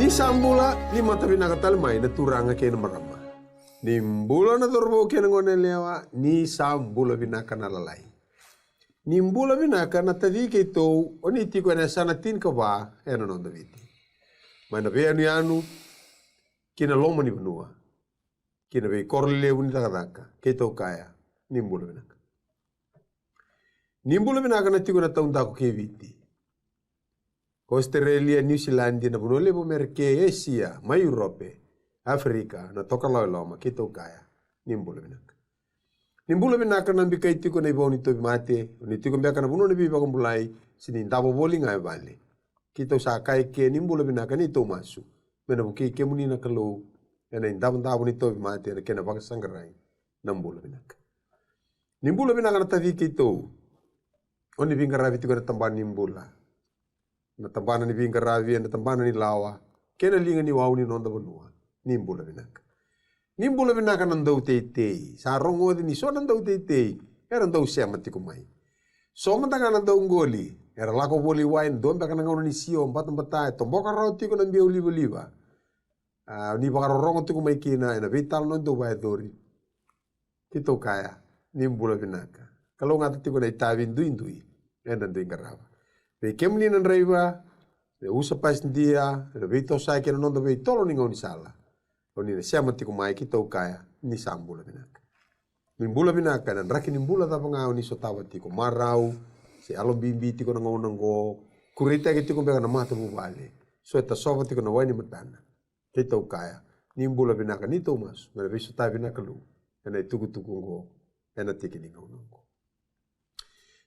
Ni sambula ni mata binakatal mai na turanga kena marama. Ni mbula na torbo kena ngone lewa ni sambula binaka na lalai. Ni mbula binaka na tadi ke to oni tiko na sana tin ka ba ena no daviti. Mai na be anu kina loma ni benua. Kina be korle uni takataka ke to kaya ni mbula binaka. Ni mbula binaka na tiko na taunda ko ke viti. Australia, New Zealand, na bunole bo merke Asia, ma Europe, Afrika, na toka lama kita kaya nimbula binaka. Nimbula binaka na bikai tiko na ibon ito mate, ni tiko biaka na buno na biba kumbulai, sini ndabo boli ngai bale. Kita usakai ke nimbula binaka ni to masu. Mena buki ke muni na kalau, na ndabo ni to mate na kena baka sangrai nimbula binaka. Nimbula binaka na tadi kito. Oni bingaravi tiko na tamban nimbula. Na tambana ni bingaravi na tambana ni lawa kena linga ni wau ni nonda benua nimbula binaka nandau tei sa rongo ni so nandau tei era ndau sema tiku mai so mantanga nandau ngoli era lako boli wine domba kana ngono ni sio mbata tomboka rau tiku na mbia oliva ni baka rongo tiku mai kina ena vital no ndo vai dori kito kaya nimbula binaka kalau ngata tiku na itavi ndui enda ndui ngarava. Pe kemni nan reiva, usa pas dia, veito sai que non dove tolo ningo ni sala. Oni ne siamo ti kumai ki tau kaya ni sambula binaka. Nimbula binaka nan raki nimbula ta panga ni sotawa ti ko marau, se alo bimbi ti ko ngo kurita ki ti ko na mata bu vale. So eta sova ti ko na wani matana. Ki tau kaya nimbula binaka ni tau mas, mera viso ta binaka lu. Ena tuku ngo, ena tiki ningo ngo.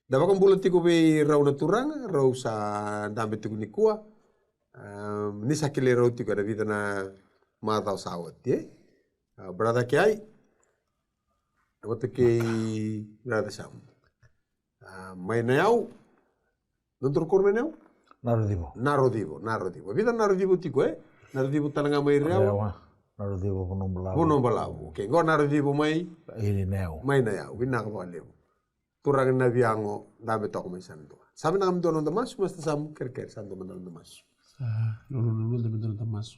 Dapat kan bulan tiga be rau naturanga rau sa dambe tiga ni kua ni sakile rau tiga da vida na mata sawat ye berada kiai waktu ke berada sam main nayau nonton korme nayau narodibo vida narodibo tiga narodibo tananga mai rau narodibo punom belau oke go narodibo mai ini nayau bina kabaleu turang na biango dabe toko mai santo. Sabi na kami doon ng damas, mas tasam kerker santo man doon damas. Lolo dabe doon damas.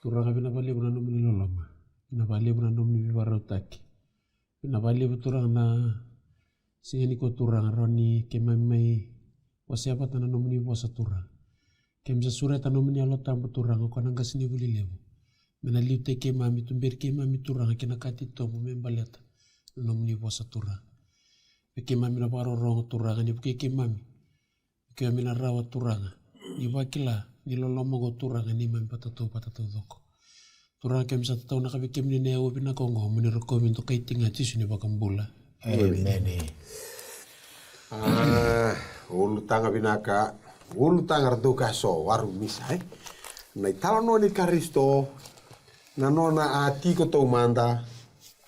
Turang kami nabali mo na nung niloloma. Nabali mo na nung nibibarotaki. Nabali mo turang na singani ko turang roni kemay wasiapa tanan nung niwasa turang. Kem sa surat tanan nung niyalo tampo turang ako nang kasini bulilew. Menaliw te kemami tumbir kemami turang kinakati to mo membaleta nung niwasa turang. Peke mami na paro rongo turanga ni peke mami. Peke mami na rawa turanga. Ni wakila ni lolomo go turanga ni mami patato doko. Turanga kem sa tatau na kabike mni neo bina kongo mni rekomen to kay tinga tisu ni bakambula. Amen. Ulu tanga binaka, ulu tanga rduka so waru misai. Na itala no ni karisto na nona ati ko to manda.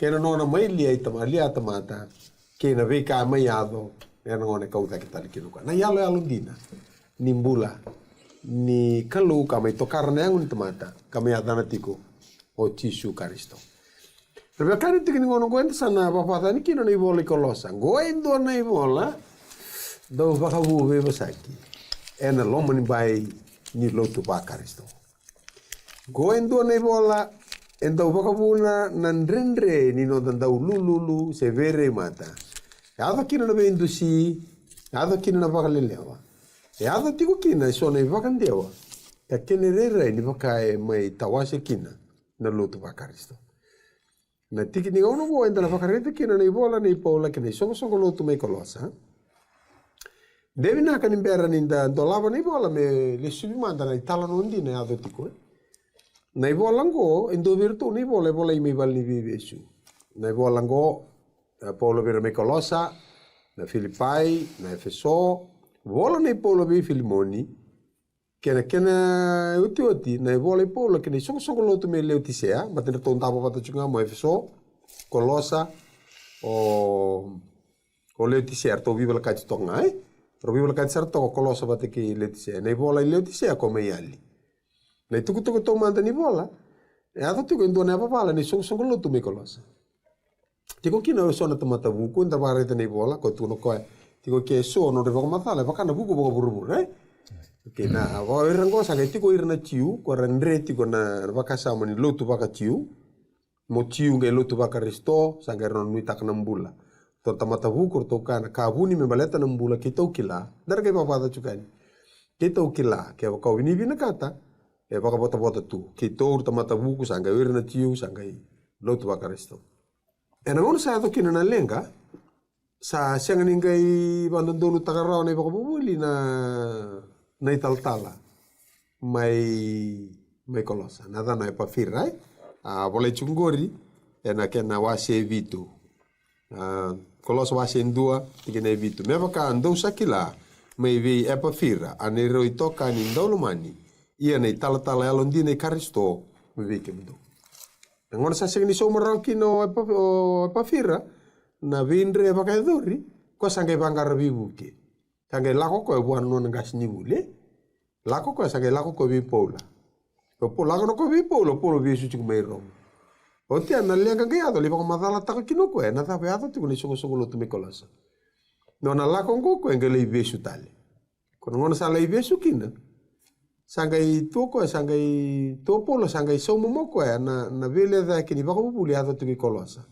Kena nona mai lia tamata. Kena veka mai ado era ngone kauta kita likinuka na yalo dina nimbula ni kalu kamai tokar na ngun temata kamai adana tiko o tisu karisto pero kani tiki ngono goen sana papa tani kino ni bola kolosa goen do na bola do baka buve basaki ena lomo ni bai ni lotu pa karisto goen do na bola endo baka buna nan rendre ni no dandau lulu severe mata Yada kina na bendusi, yada kina na bakalelewa. Yada tiko kina so na ibakandewa. Ya kene rere ni bakae mai tawase kina na lutu bakaristo. Na tiki ni ngono go enda na bakarete kina na ibola na ipola kina songo lutu mai kolosa. Devi na kan imbera ninda dolava na ibola me le subimanda na itala nondi na yada tiko. Na ibola ngo endo virtu ni ibola i mai val ni vivesu. Na ibola ngo Polo vira me Colossa, na Filipai, na Efeso, vola nei polo vi Filimoni, kena uti na vola i polo kena songo lotu me Leoticea, ma tena tonta pa pata chunga mo Efeso, Colossa, o Leoticea, to viva la kati tonga, Ro viva la kati sarto Colossa pata ki Leoticea, na vola i Leoticea come iali. Na tuku to manda ni vola, e ato tuku indone apa pala ni songo lotu me Colossa. Tiko kina so na tamata buku nda bare tani bola ko tu no ko tiko ke so no re vaka matala vaka na buku boka buru Okay, na iranggo sanga tiko irna tiu ko rendre tiko na vakasama ni lotu vaka tiu mo tiu ngai lotu vaka resto sanga ron nuita kana mbula to tamata vukur to kana kabuni me baleta na mbula kita ukila dar ke papa chukani kita ukila ke ka wini vina kata e vaka bota tu kita ur tamata vuku sanga irna tiu sanga lotu vaka resto ena ngona sa to kina na lenga sa siang ningai bandondolu takarao na vaka bubuli na italtala mai kolosa nada na epafirai boleh cungori ena kena wase vitu kolosa wase ndua tikene vitu meva ka ndo sakila mai vi epafira anero itoka ni ndolumani ia na italtala alondine karisto mai ke mdo ngona sa sing ni so marauki no epafira na vindre vakadori ko sangai bangar vibuke sangai lako ko buan non ngas ni bule lako ko sangai lako ko bi pola ko lako no ko bi polo bi su chiku mai rom o ti ana lenga ga ado li ko madala ta kino ko na ta beato ti ko ni so lo tu me kolasa no na lako ko ngele bi su tale ko ngona sa le bi su kina sangai to ko sangai to polo sangai so mo ko na vele da kini ba ko buli ado ti kolasa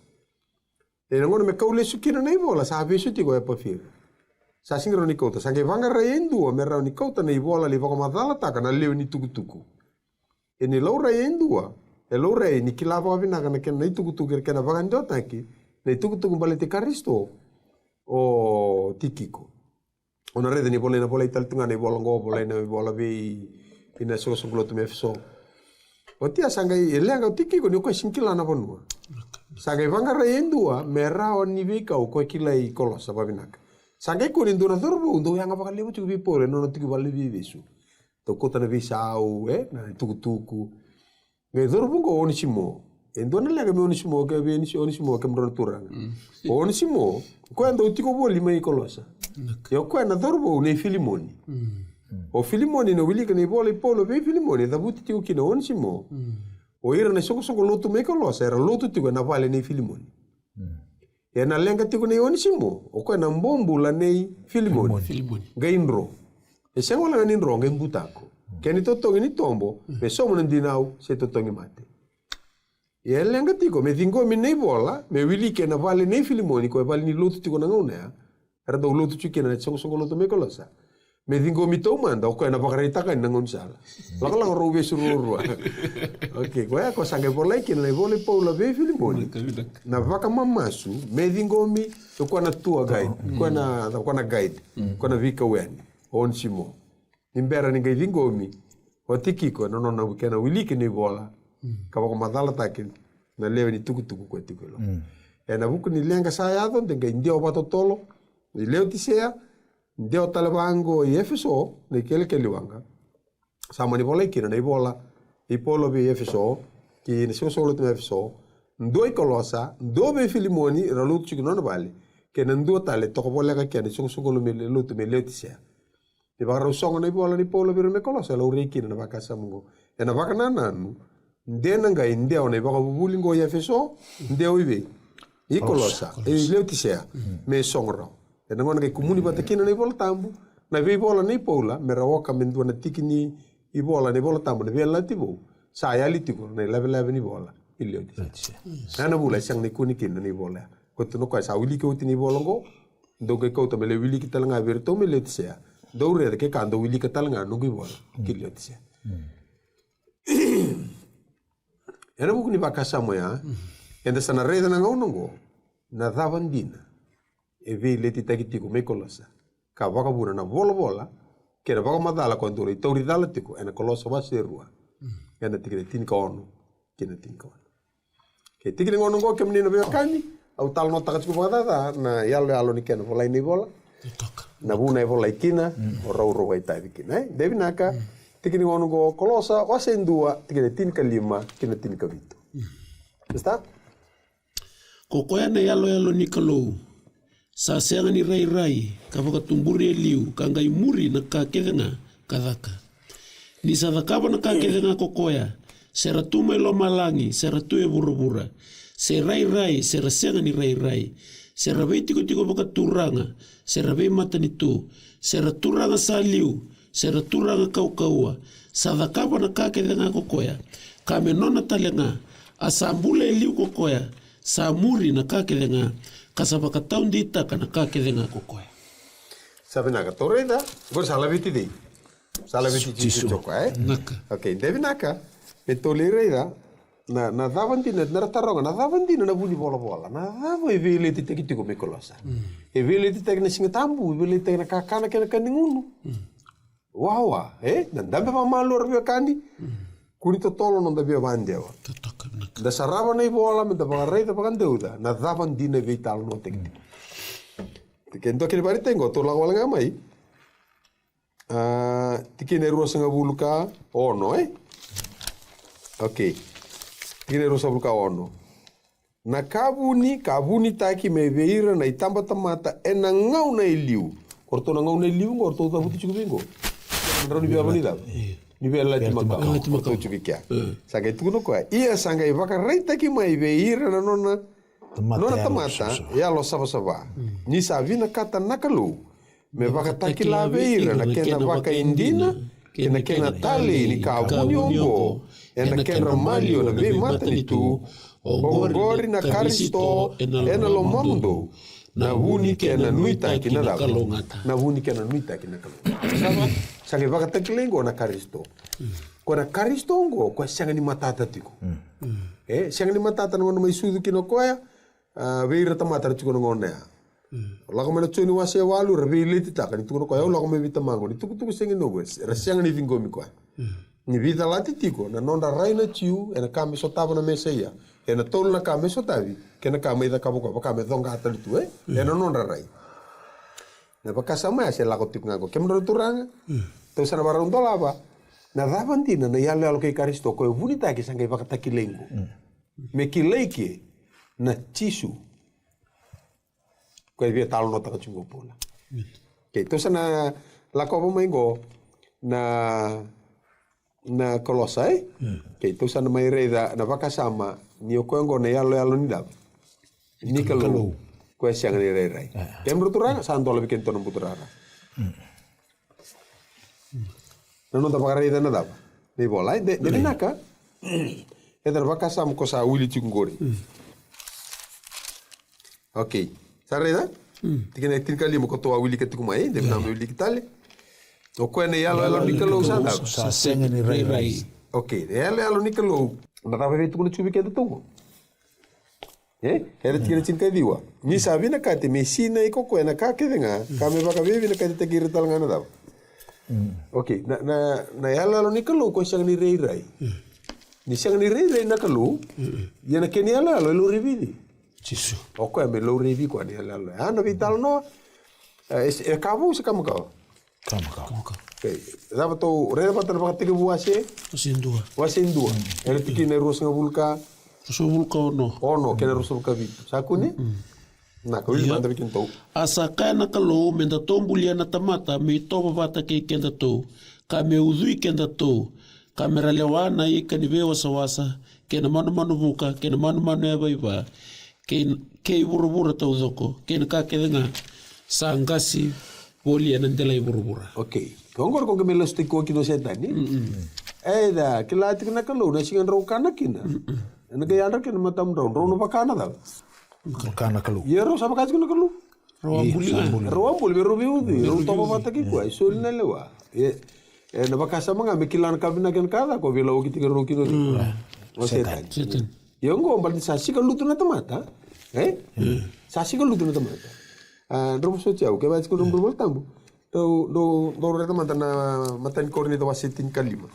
e ngona me kaule su kina nei bola sa bi su ti ko e pafir sa singro ni kota sangai vanga raendu me ra ni kota nei bola li ba ko madala ta kana le ni tukutuku e ni laura endua e laura ni kilava vina kana ken nei tukutuku kana vagando taki nei tukutuku balete karisto o tikiko ona rede ni bola italtunga nei bola ngo bola vi ina so glotu me so o tia sangai e lenga tikiko ni ko sinkila na bonua sangai vanga raendua me ra o ni vika o ko kilai kolosa bavinaka sangai ko ni ndona dorbo ndo yanga bakale bu tuku pore no tiki balle vi visu to kota na visau na tukutuku ngai dorbo ngo onisimo endona lega me onisimo ke vi onisimo ke mro turanga onisimo ko ando tiko boli mai kolosa yo ko na dorbo nei filimoni o filimoni no wili ke nei boli polo ve filimoni da buti tiko kino onisimo o ira na soko lotu mai kolosa era lotu tiko na vale nei filimoni e na lenga tiko nei onisimo o ko na mbombula nei filimoni gainro e se ngola ngani ndronga imbutako keni totongi ni tombo me somo ndinau se totongi mate e lenga tiko me dingo mi nei bola me wili ke na vale nei filimoni ko vale ni lotu tiko na ngona era do lotu tiko na soko lotu me kolosa me dingo mi to manda o ko na bakarita ka na ngonsala la robe sururu okay ko ya ko sange bola ke na vole paula ve filimoni na vaka mamasu me dingo mi ko na tua guide ko na guide ko na vika wen onsimo nimbera ni gai dingo mi o tikiko no na kena wili ke ni bola ka ko madala takin na lewe ni tukutuku ko tikolo e na buku ni lenga sa ya don de ndio batotolo ni leo tisea ndio talabango i efeso ne kele liwanga sama ni bola kina ni bola i polo bi efeso ki ni so lo te efeso ndo i kolosa ndo be filimoni ralut chigno no bali ke ndo tale to ko bola ka ke ni so lo me lo te me leo tisea di barra usongo na bola ni polo bir me kolosa lo reki na baka samungo e na baka nananu ndena nga india na baka bubulingo ya efeso ndeo ibe i kolosa e leo tisea me songro e na ngona ke komuni batakina na bola tambu na ve bola ni pola me rawoka mendu na tikini i bola ni bola tambu na ve la tibo sa ya litiko na level ni bola i leo tisea na bula sang ni kunikin ni bola ko tuno ko sa wili ko tini bola ngo doge ko to me le wili kital nga virto me le tisea doure ke kando wili katal nga no gibol kiliotia era buku ni bakasa moya enda sana reda na ngongo na davandina e ve leti tagitiku me kolosa ka baka buna na bola ke na baka madala ko ndore tori dala tiku ena kolosa ba serua ena tikire tin kono kina tin kono ke tikire ngono ngo kemni no be kani au tal no takatu bada na yalo ni ken volai ni bola na buna e vola ikina o rauro vai tai kina devi naka tikini ngono go kolosa wasendua tikini tin kalima kina tin kavito está kokoya na yalo ni kalo sa senga ni rai ka vaka tumburi liu ka ngai muri na ka kevenga kadaka ni sa vakaba na ka kevenga kokoya sera tuma lo malangi sera tu e burubura se rai sera senga ni rai sera vei tiko vaka turanga sera vei mata ni tu sera turanga sa liu sera turanga kaukaua, sa dhakapa na kake lenga kokoya, ka me nona talenga, a sa mbule liu kokoya, sa muri na kake lenga, ka sa pakataundi itaka na kake lenga kokoya. Sabi naka, toreda, gor salaviti dei. Salaviti tisu choko, Naka. Okay, devi naka, me tolereda, na davantina, na rataronga, na davantina na buni bola. Na davo e vele te teki tiko me kolosa. E vele te teki na singatambu, e vele te teki na kakana kena kaningunu. Wawa, na dambe mamalo rabia kani. Kuni totolo non dabia vandewa. Tataka naka. Da sarava na i bola, me da pagarei da pagandeuda, na davantina e veitalo no teki tiko. Kento kini bari tengo, to lago wala mai. Tikine rua sanga buluka ono, Okay. Tikine rua sanga buluka ono. Na kabuni taki me veira na itamba tamata e na ngau na iliu. Korto na ngau na iliu, korto ta buti chukubingo. Ndro ni biaba ni da. Ni biaba la timaka. Korto chubikia. Sanga ituno kwa. Ia sanga i vaka reita ki mai veira na nona. Nona tamata, ia lo sava. Ni sa vina kata nakalu. Me vaka taki la veira na kena vaka indina, kena tali ni kabuni ongo. Na kena malio na ve mata ni tu. Ogori na karisto, ena lo mamundo. Na vuni kena nuita ki na dago. Na vuni kena nuita ki na kalungata. Sanga vaka taki lengo na karisto. Kona karisto ongo, kwa sanga ni matata tiko. Sanga ni matata na mai sudu ki no koya. Veira tamata tiko no ngonea. Lago mena choni wase walu ra veile titaka ni tiko no koya lago me vita mango ni tuku sengi no wes. Rasanga ni vingo mi koya. Ni vita lati tiko na nonda raina tiu ena kame sotava na mesa ia. Ena tolu na kame sotavi kena kame ida kabuko pa kame donga atali tu ena nonda rai. Na bakasa mai se lago tiko ngago kemro turanga. Tau sana barang tolava. Na davantina na yale alo ke karisto ko vunita ki sanga vakata kilengo. Me kileike na tisu. Ko via talo nota ka chungo pola. Okay, to sana la ko mengo na kolosai. Okay, to sana mai reda na vaka sama ni okongo na yalo ni dab. Ni kalau ko siang ni rai. Kemro turanga santo lebih kento no putrara. Non da pagare da nada. Nei bola de naka. E da vaka sam ko sa wili chungori. Okay. Sareda? Tikene tinkali mo ko to wili ke tukumai, de na wili kitale. O ko ne yalo nikalo sa da. Sa senga ni rai. Okay, yalo nikalo. Na da ve tukuna chubi ke da tugo. Era tikene tinkai diwa. Mi sabi na kate me sina iko ko na ka ke denga. Ka me vaka vivi na kate te kirtal ngana da. Okay, na yalo nikalo ko sang ni rai. Ni sang ni rai nakalu. Ya na keni yalo lo revidi. Tisu. Oko me lo revi ko ni yalo. Ana vital no. E kavu se kamaka. Kamaka. Okay, dava to reba tan pakati ke buase. Wasindua. Era tikine ros ngabulka. Rusubulka ono. Kena rusubulka vi. Sakune? Na ko ili manda bikin to. Asa kana kalo menda tombulia na tamata me toba vata ke kenda to. Ka me udui kenda to. Ka me ralewana i kanive wasa kena manu buka kena manu eba ke burubura tau doko kena ka kedenga sangasi bolia nandela i burubura. Okay. Kongor ko ke melos tiko kino setani. Da kilati kena kalo na singan rau kana kina. Na ke yandra kena matam rau no pakana da. Kana kalu. Yero sama kaji kena kalu. Roambul beru biudi. Ru toba mata ki kwa isul na lewa. Na bakasa mga mekilan kabina ken kada ko vela oki tiga roki no. Setan. Yongo baldi sasi kan lutu na tamata. Sasi kan lutu na tamata. Robo so tiau ke bais ko dum bol tambu. Do reta mata na matan korni to wasitin kalima.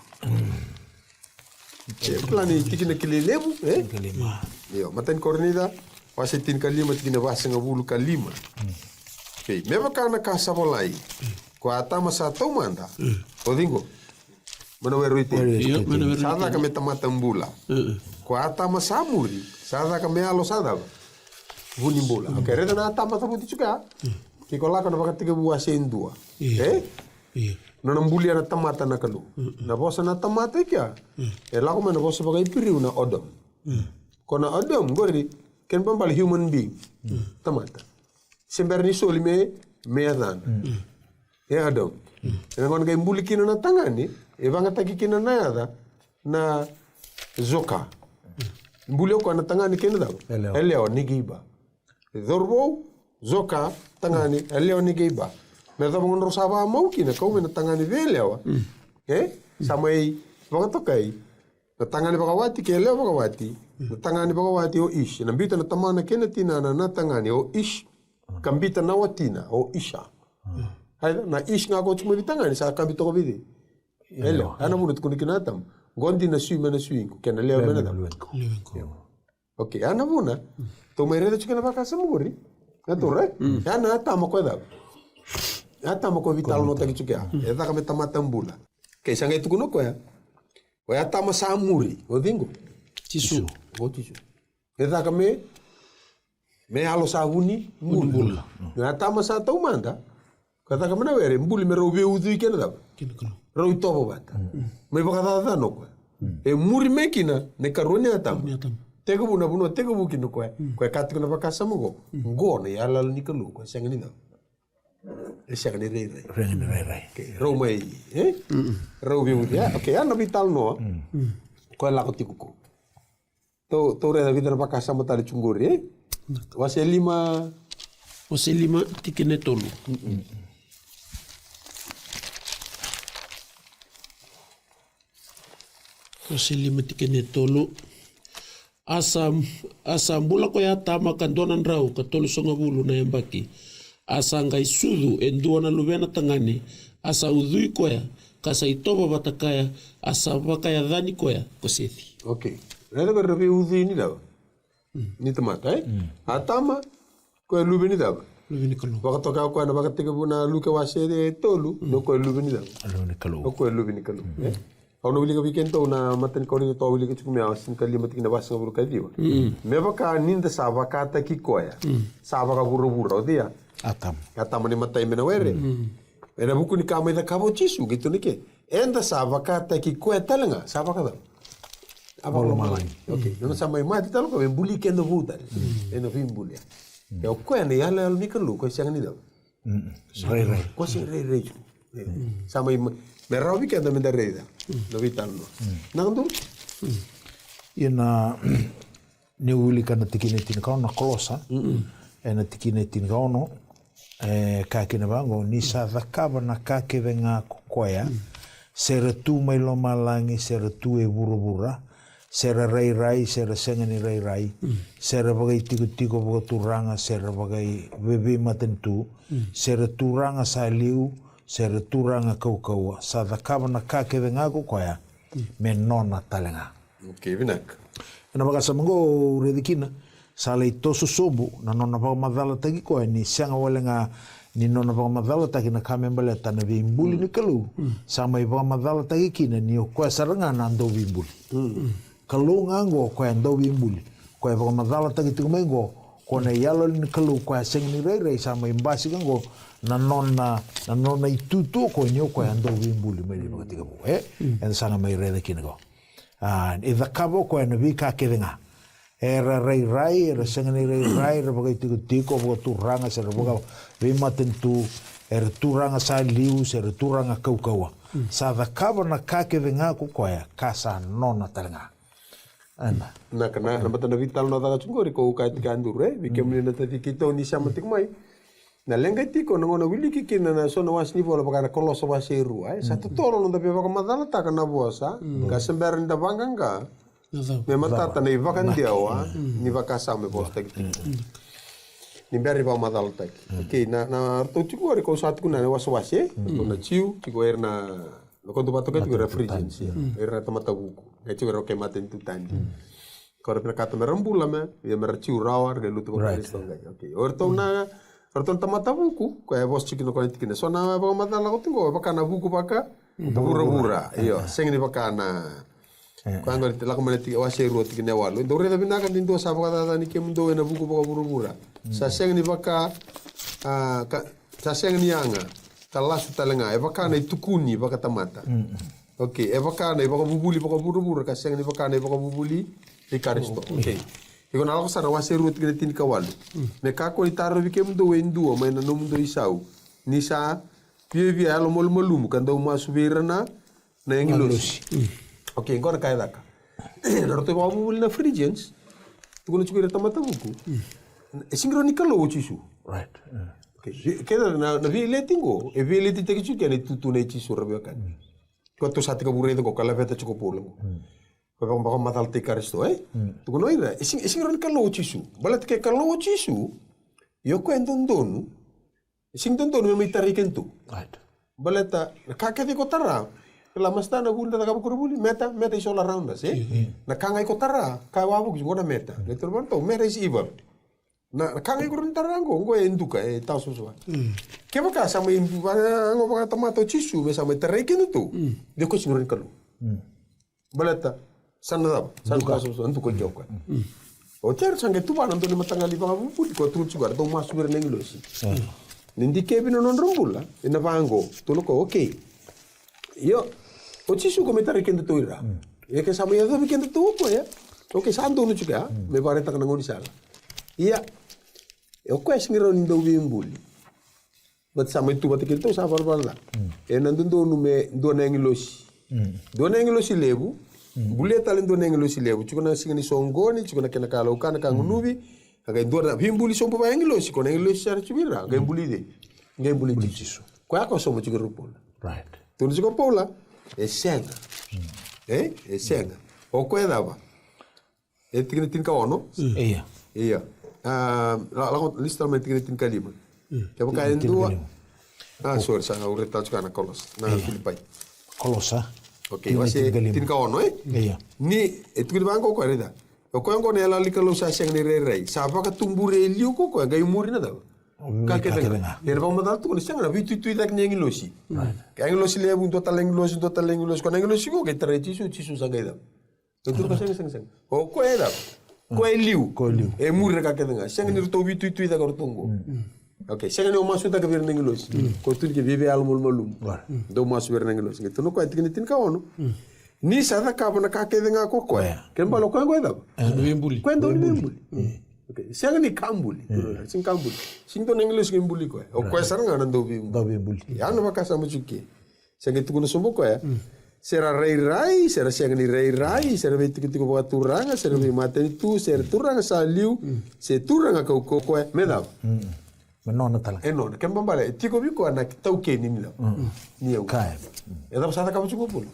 Plani tikina kilelebu, Kalima. Yo, matan korni da wasitin kalima tikina wasanga bulu kalima. Okay, meva kana kasa bolai. Ko ata masa tau manda. Odingo. Mana weruite. Sada ka metamata mbula. Ko ata masa muri. Sada ka mealo sada. Vuni mbula. Okay, reta na ata mata buti juga. Ki kola kana bakatiga buase indua. Nona mbulia na tamata na kalu. Na bosa na tamata kia. Lako me na bosa bagai piriu na odom. Kona odom gori ken pambal human being. Tamata. Sember ni soli me adan. Odom. ngon kay mbuli kina na tangani e vanga taki kina na yada na zoka mbuli ko na tangani kina da eleo nigiba dorbo zoka tangani eleo nigiba me da ngon rosava mau kina ko me na tangani veleo samai vanga tokai na tangani bagawati ke eleo bagawati na tangani bagawati o ish na bita na tamana kina tina na tangani o ish kambita na watina o isha Haida na ish nga ko tsumuli tangani sa kambito ko bidi. Hello, ana mo nutko nikinatam. Gondi na sui mana sui ko kena leo mana dam. Okay, ana mo na. To may reda chikana baka sa muri. Nature. Ana tama ko da. Ata mo ko vital no tagi chukia. Eta kame tamata mbula. Kay sanga itu kuno ko ya. O ya tama sa muri. O dingo. Tisu. O tisu. Eta kame me alo sa huni mbula. Ya tama sa tau manda. Kata kamana were mbuli me robe udu ikena da. Roi tobo bata. Me baka da no ko. E muri mekina ne karone atam. Tega buna buna tega buki no ko. Ko katu na baka samugo. Ngo ne ala ni kalu ko sanga ni da. E sanga ni rei rei. Ke ro mai, robe udu ya. Okay, ana vital no. Ko la ko tikuku. To re da vida na baka samu tali chunguri, Wase lima tikene tolu. Wase lima tikene tolu. Asa mbula ko ya tama kandonan rau ka tolu songa bulu na yambaki. Asa ngai sudu endua na lubena tangani. Asa udui koya kasa itoba batakaya asa bakaya dhani koya kosethi. Okay. Reda ko rebe udui ni daw. Ni tamata atama ko lubeni daw. Lubeni kalu. Wakatoka ko na bakatika buna luka wase de tolu no ko lubeni daw. Lubeni kalu. Ko lubeni kalu. Au no wili ka weekend to na matan ko ni to wili ka chukumi asin kali matik na basa buru ka diwa. Me baka ninda sa baka ta ki koya. Sa baka buru dia. Atam ni matai mena were. Era buku ni kama da kabo chisu gitu ni ke. Enda sa baka ta ki koya talanga sa baka da. Abang malai. Okay. Nona sama mati talo ko buli kendo buta. Eno vim buli. Ya ko ene yala al nikelu ko siang ni da. Rei. Ko si rei. Sama merawi kendo menda rei da. No vital no. Nandu. Ina ne uli kana tikine tin ka na kolosa. Ena tikine tin ka ono ka kina bango ni sa vakaba na ka ke venga koya. Sera tu mai lo malangi sera tu e burubura. Sera rai, sera sengani rai, sera bagai tigo bagai turanga, sera bagai bebe matentu, sera turanga sa liu, sera turanga kau, sa dakaba na kake vengaku koya, me nona talenga. Okay, vinak. Ena baga sa mango redikina, sa lei tosu sobu, na nona baga madala tagi koya, ni sianga walenga, ni nona baga madala tagi na kamembale tana vimbuli ni kalu, sa mai baga madala tagi kina, ni o koya saranga na ando vimbuli. Kalu ngango ko ando bimbuli ko e vaka madala tagi tu mengo ko na yalo ni kalu ko seng ni rei sama imbasi ngango na nona itutu ko nyo ko ando bimbuli meli vaka tiga bu en sanga mai rei kina go e da kabo ko na vika kedenga era rei era seng ni rei era vaka tigo vaka turanga se vaka vima tentu era turanga sa liu se era turanga kau sa da kabo na ka kedenga ko ya kasa nona talenga. Na kana na batana vital no daga chungori ko ka tikandure bikemni na tati kito ni sama tikmai na lenga tiko na ngona wili kikina na sona wasni vola baka koloso waseru ai satu toro no dape baka madala ta kana bosa ka semberin da banganga me matata nei vakan diawa ni vakasa me bosta kiti ni beri ba madala ta okay na to chungori ko satu kuna waswase na chiu tiko erna lo conto patto che era frigensi era tomata buku e ci ero chiamato in tutt'anni corre per cato merambula me e merci urawar che luto con questo ok orto tomata buku ko e vos cikino ko tikine sona ba mata la gotingo ba kana buku baka bura io sengni bakana quando la comunità wase ruot tikine walu dore da binaka dindo sa baka da ni kemdo na buku baka bura sa sengni baka sa sengni anga talasu talenga e bakana itukuni baka tamata okay e bakana e baka bubuli baka buru ka seng ni bakana e baka bubuli e karisto okay e kona algo sana wase ruot gele tin kawalu me ka ko itaro bikem do endu o mena no mundo isau ni sa Via alo malumu kan dau masubira na engilosi. Okay, agora cai daka. Na rote wa bubuli na frigians. Tu kono chukira tamata buku. Sincronica lo chisu. Right. Okay. Keda na vi letingo, e vi leti te chisu kene tu nei chisu rabia kan. Ko to sate ka burete ko kala veta chiko polo. Ko ba matal te karisto, Tu kono ira, sincronica lo chisu. Balat ke kalo chisu. Yo ko endondonu. Sing endondonu me tariken tu. Right. Baleta kakati ko tara. La masta na gunda ka bukurbuli meta is all around us, Na kangai ko tara, ka wabu ko na meta. Letter man to meta is evil. Na kangai ko rin tarango ngo enduka taso so. Kaya ka sa may ngo ba tomato chisu me sa may tarekin to. De ko sinorin kalo. Baleta sana so enduko joka. O ter sange tu ba nando ni matangali ba bukurbuli ko tu chugar to mas super nengilosi. Nindi kebino non rombula ina vango to ko okay. Yo o chisu come tare kende toira. E che siamo io dove kende tu poi Ok santo no chuka me pare ta ngoni sala. Ia e o kwes ngiro ni do bimbuli. Bat sama itu bat kento sa bala. E nandu no me do nengilosi. Do nengilosi lebu. Bule talen do nengilosi lebu. Chukuna singani songoni, chukuna kena kala ukana kangunubi. Aga do na bimbuli sompo ba nengilosi ko nengilosi sar chubira. Ga bimbuli de. Ga bimbuli chisu. Kwa ko somo chukuru pola. Right. Tu não chegou para lá, é cega, é cega. O que é dava? É tigre tin ka ono? Iya. Iya. Lá literalmente tigre tin kalima. Que vai cair dua. Sorry, sa o retal chukana kolos na Filipai. Kolosa. Ok, vai ser tin ka ono, Iya. Ni tigre banco ko reda. O ko ngo ne la likalo sa seng ni rei. Sa va ka tumbure liu ko ga muri na dava. Kaketanga. Era vamos dar tudo, isso é vitu da que ninguém losi. Que ninguém losi leva total lengulosi, quando ninguém losi ko que tretisu tisu sagaida. Tudo ka seng. O ko era. Ko é liu. É murra kaketanga. Seng ni to vitu da cortongo. Ok, seng ni o masu da que vir ninguém losi. Ko tudo que vive almo malum. Do masu vir ninguém losi. Tu no ko tin ka ono. Ni sa da ka na kaketanga ko ko. Que mbalo ko ngoida. Bembuli. Quando bembuli. Okay. Siang ni kambuli, sing kambuli. Sing to English kambuli ko. O ko sarang anan do bembuli. Ya no makasa mo chuki. Siang itu kuno sombo ko Sera rai, sera siang ni rai, sera betu kiti ko turanga, sera be maten tu, sera turanga sa liu, se turanga ko me dava. Menona tala. E non, que mbambale, ti ko biko ana tau ke ni mila. Ni eu. Kai. E da pasada ka mo chuko pulo.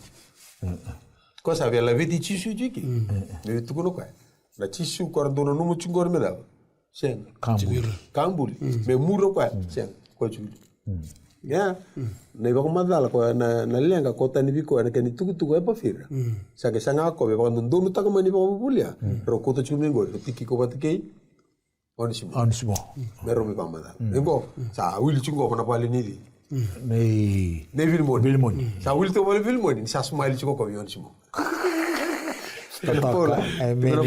Ko sa via la vedi chisu chuki. Me tu kuno ko. Na chisu kordono no mo chungor me dava. Sen. Kambuli. Me muro ko sen. Ko chuki. Ya. Na iba ko madala ko na lenga ko tani biko na kani tuku e pa fira. Sa ke sanga ko be quando ndono ta ko mani ba bulia. Ro ko to chumi ngor tiki ko batikei. Onisimo. Me ro me pa madala. Ebo sa wili chungo ko na pali ni. Nei Vilmoni. Sa wili to pali Vilmoni sa smile chiko ko onisimo. Pola,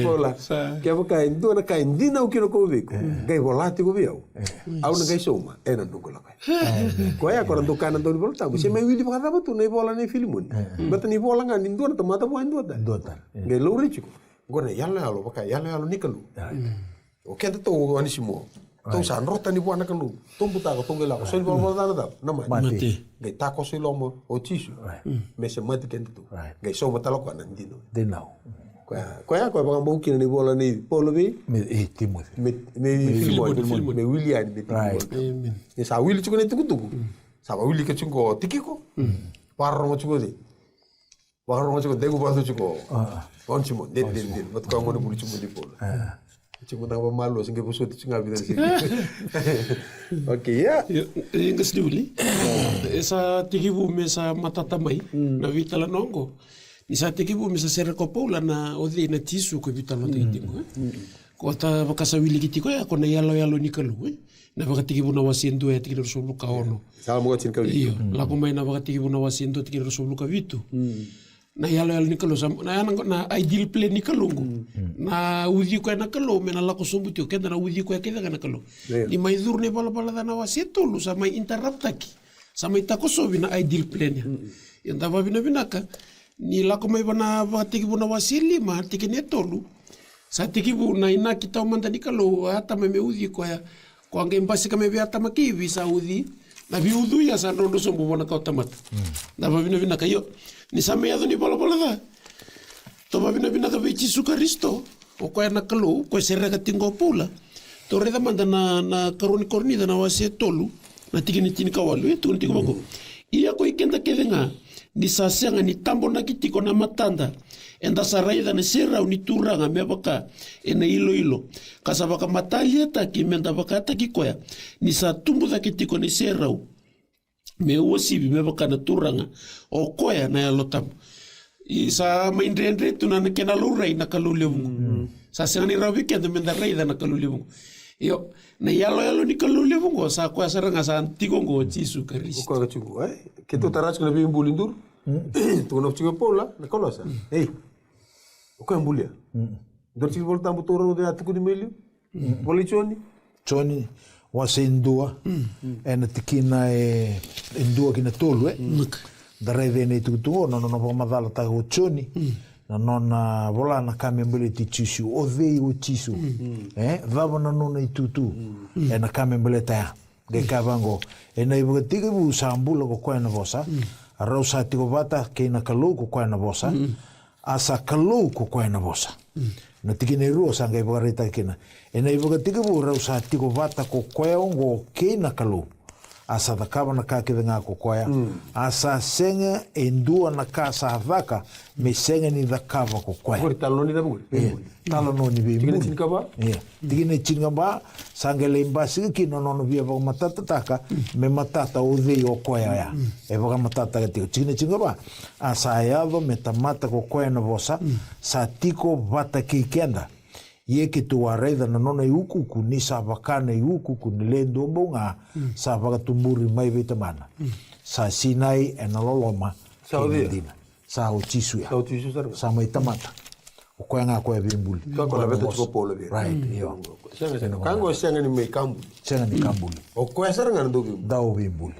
pola. Que vai cair, dona cai, dina o que não coube. Gai volante coube eu. Ao não gai soma, era não cola. Qual é agora do cana do volta? Você me viu para dar tu nem bola nem filme. Bata nem bola ngan, nem dona tomata boa dota. Gai loure chico. Agora yalla alo, vai yalla alo nikalo. O que é to anisimo. Então sa rota ni buana kalu. Tombu ta ko tongela. So bola bola da. Não mate. Gai ta ko so lomo o tisu. Me se mate kento. Gai so bata lo ko nan dino. Denau. Ko ya ko ba mbo kina ni bola ni polo bi Me Timothy. Me Filmon me William me Timothy. Ni sa Willi chuko ni tuku. Sa ba Willi ke chuko tikiko. Parro mo chuko de. Parro mo chuko de go ba chuko. Onchimo den. Mat ko mo buli chuko di polo. Chuko na ba malo singe po soti chinga vida si. Okay ya. Ingas diuli. Esa tikibu me sa matatamai na vitala nongo. Isa tikibu misa sera ko paula na odi na tisu ko vitalo tikibu. Ko ta bakasa wili kitiko ya ko na yalo ni kalu. Na bakatikibu na wasiendo ya tikiru sulu ka ono. Sala mo chin kalu. Iyo, la ko mai na bakatikibu na wasiendo tikiru sulu ka vitu. Na yalo ni kalu na ideal play ni kalungu. Na udi ko na kalu me na la ko sombu tio kenda na udi ko keda na kalu. Ni mai dur ne bala na wasiento lu sa mai interrupt taki. Sa mai takoso na ideal play ni. Yanda ba binaka. Ni lako mai bana tikibu na wasili ma tikine tolu sa tikibu na ina kita umanda ni kalo ata me udi ko ya ko ange mbasi kame be ata makivi sa udi Na viudhu ya sa nono so mbona ka tamata. Na vina kayo. Ni samea do ni bola da. To vina ka vechi su Kristo. O ko na kalu ko serra ka tingo pula. To reda manda na korni da na wase tolu. Na tikini tini ka walu tu tiko bango. Ia ko ikenda kedenga. Ni sasenga ni tambo na kitiko na matanda. Enda saraida ni serra ni turanga me baka ena ilo. Kasa baka matalia ta ki menda baka ta ki koya. Ni sa tumbu da kitiko ni serra me wasibi me baka na turanga o koya na ya lotam. I sa maindrendre tu na kena lurai na kalulevungu. Sa senga ni rawi kenda menda raida na kalulevungu. Yo na yalo ni kalulevungu sa koya saranga sa antigo ngo Jesu Kristo. Ko ka chungu ke to taras kana bi mbulindur. Tu na chungu pola na kolosa. Hey. Ko mbulia. Dorti volta mutoro de atuku di melio. Polichoni. Choni wase indua. Ena tikina indua kina tolu Darai vene tukutungo na nona pa madala ta o choni. Na nona vola na kame mbele ti chisu o vei o chisu. Vava na nona itutu. Ena kame mbele ta de kavango. Ena ibuka tike bu sambula ko kwa na vosa. Arau sa tiko vata ke na kalu ko kwa na vosa. Asa kalu ko kwa na vosa. Na tiki ne ruo sanga ibuka rita kena. Ena ibuka tike bu rau sa tiko vata ko kwa ongo ke na kalu. Asa takava na kake de ngā kokoia. Asa senga endua na ka sa vaka me senga ni takava kokoia. Kori talo ni tabu. Talo no ni Tikine chinkaba? Tikine chinkaba sanga le mbasi ki no no via vaka matata taka me matata o dei o koia ya. E vaka matata ka tiko. Tikine chinkaba asa eavo me tamata kokoia na vosa sa tiko vata ki kenda. Ie ke tua reida na nona i ukuku ni sa wakana i ukuku ni lendo mbonga sa wakatumuri mai veta mana. Sa sinai e na loloma sa o dia. Sa o chisu ya. Sa o chisu sarga. Sa mai tamata. O koe ngā koe vimbuli. Ka kola veta tiko polo vira. Right, yo. Kango senga ni mei kambuli. Senga ni kambuli. O koe sarga na dogi. Dao vimbuli.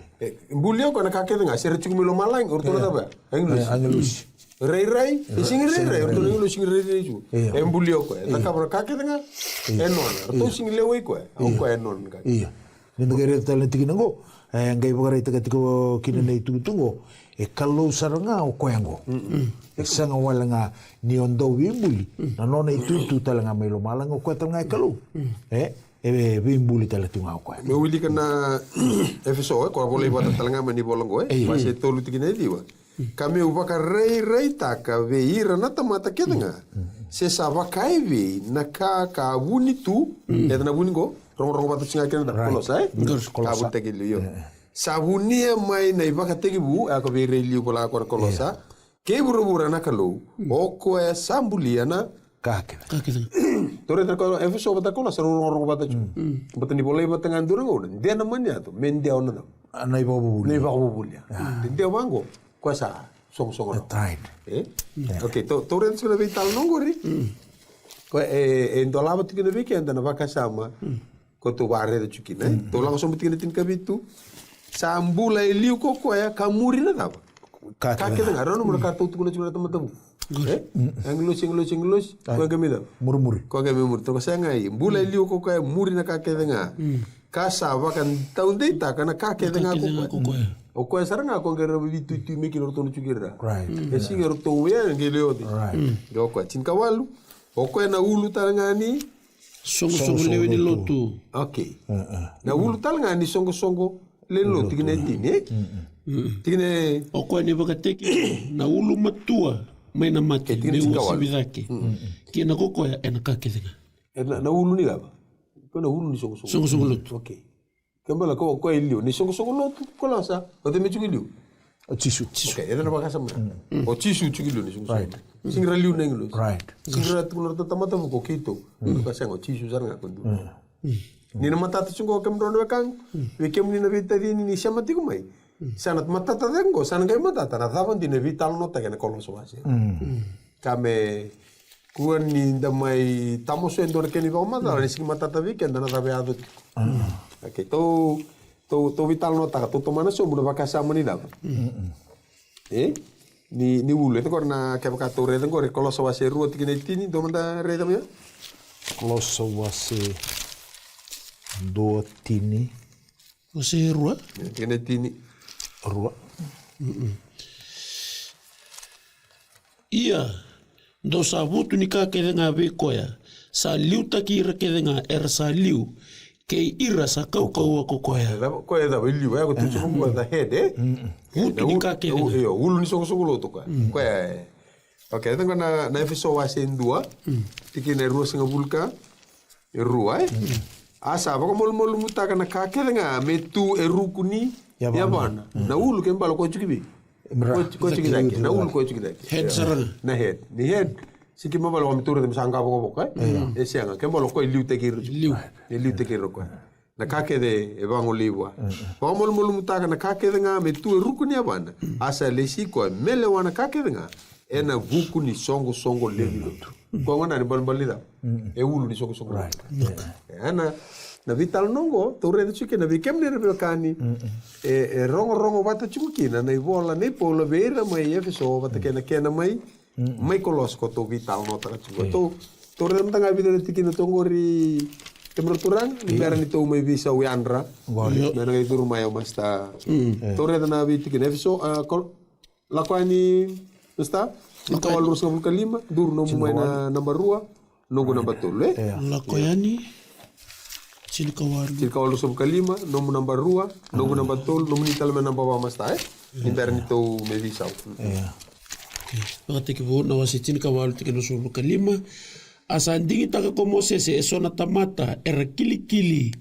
Mbuli o kana kakele nga sere chiku milo malang ortona taba. Angelusi. Rei, singi rei, orto ningulo singi rei ju. Mbuli o koe. Takabra kakele nga enona. Orto singi lewe koe. O koe enon ka. Iya. Nendo kere tala tikina ngo. Ngai bakare taka tiko kina nei tutungo. E kalau saranga o koe ngo. E sanga wala nga ni ondo vimbuli. Na nona itu tala nga melo malang o koe tala nga e kalau. E vimbuli tala tunga o koe. Me wili kana efeso ko boleh buat tala nga mani bolongo Masih tolu tikina diwa. Kami ubaka rei taka veira na tamata kedenga. Se sava kaive na ka wuni tu. Na wuni go. Rong batu singa kena da kolosa Kabu tegi liyo. Sabunia mai na ibaka tegi bu ako be rei liyo kola ko kolosa. Ke buru na kalau. Oko e sambulia na kake. Tore ta ko efeso bata kolosa rong batu. Bata ni boleh bata ngandura ngo. Dia namanya tu mendia ona. Nai babu. Nei babu bulia. Dia wango. Kuasa song. Right. Okay, to ren sila vital nongori. Ko endolava tikina weekend na vaka sama. Ko to ware de chukina. To lang so mutikina tin kabitu. Sa ambula iliu ko ya kamuri na tava. Kake na rono mo ka to tukuna chuna tamatabu. English. Ko gamida. Murmuri. Ko gamida to ka ngai. Ambula iliu ko ya muri na kake nga. Kasa vakan taunde ta kana kake nga ko. O koe saranga ko ngera bitu meki no tonu chugira. Right. E singa to we ngeleodi. Right. Go ko chinkawalu. O koe na ulu talangani songo lewe ni lotu. Okay. Na ulu talangani songo le lotu kine tine. Tine o koe ni bakateki na ulu matua mai na mate me usibidake. Kina koko ya na kakedenga. Na ulu ni lava. Ko na ulu ni songo. Songo lotu. Okay. Kembala ko ilio ni songo lotu kolasa. O te mechu ilio. O chisu. Okay, eda na bakasa mo. O chisu chukilio ni songo. Right. Singra liu na inglos. Right. Singra tukuna tamata ko kito. Ko sengo chisu saranga kondu. Ni na matata chungo kemron wakang. We kem ni na vita ni shamati ko mai. Sanat matata dengo, sana kai matata na davan di na vital nota kana koloso wase. Kame kuan ni damai tamoso endor keni ba mata ni sing matata weekend na dabe ado. Okay, to vital nota to mana so muna vakasa mani dava. Ni wule to korna ke bakato re dengo re koloso wase ruo tikine tini do manda re damia. Koloso wase do tini O se rua. Kena tini. Rua. Ia, do sa vutu ni ka kedenga ve koia. Sa liu taki ira kedenga sa liu. Kei ira sa kau ako koia. Koe da liu, ko tu chuku ko da head, Vutu ni ka kedenga. Yo, ulu ni soko lo toka. Koe. Okay, tengo na episode wa sendua. Tiki na rua singa vulka. Rua, Asa, baka mol mutaka na ka kedenga metu erukuni yabana. Na ulu kembalo ko chukibi. Ko chukidaki. Na ulu ko chukidaki. Head saranga. Na head. Ni head. Siki mabalo wa mitura de msanga boko boko, Esianga kembalo ko liu teki Liu. Liu teki ko. Na kake de evango liwa. Baka mol mutaka na ka kedenga metu erukuni yabana. Asa lesi ko mele wana ka kedenga. Ena vuku ni songo levi lotu. Ko ngana ni balbalida. E ulu ni songo. Ana na vital nongo to re de na vikem ne re kani. E rongo bata chukina na ivola ne pola vera mai efeso bata kena mai. Mai kolos ko to vital no tra chuko. To re mtanga vida de tikina tongori temroturang libera ni to mai visa wiandra. Na ngai turu mai o masta. To re na vitikina efeso la kwani Está? Ikaw alurus ng kalima, duro no mo na number 2, nungo na batul, La koyani, Ikaw alurus ng kalima, nomo number 2, nungo na batul, nomo ni talman ng baba masta, Hindi nito may visa. Pakati kibu na wasi kawalu tiki no sulu kalima, asa andingi taka komosese esona tamata, era kili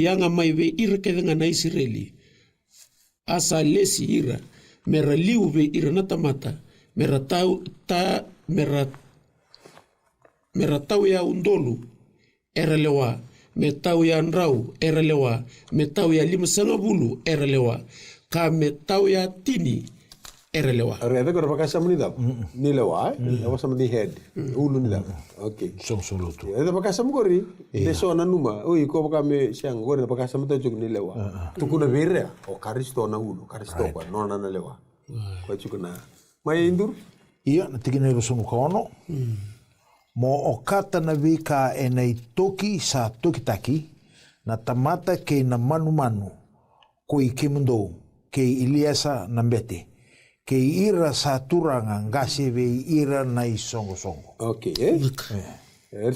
yanga maive ira kedenga na Israeli. Asa lesi ira, mera liu ve ira na tamata, mera tau ya undolu, era lewa, me tau ya nrau, era lewa, me tau ya 5 bulu, era lewa, ka me tau ya tini, era lewa. Arre ko pa kasama ni dap. Ni lewa, lewa sama ni head. Ulu ni dap. Okay. Solo tu. Ada pa kasama ko ri. Deso na numa. Oi ko pa kami siyang ko ri pa kasama to juk ni lewa. Tu kuna vera o karisto na ulu, karisto pa no na lewa. Ko juk na. Mai indur? Ia na tikina ro sono kono. Mo o kata na vika e nei toki sa tokitaki na tamata ke na manu ko i kemundo ke Iliasa na mbete. Ke ira sa turanga ngase ve ira na songo. Okay,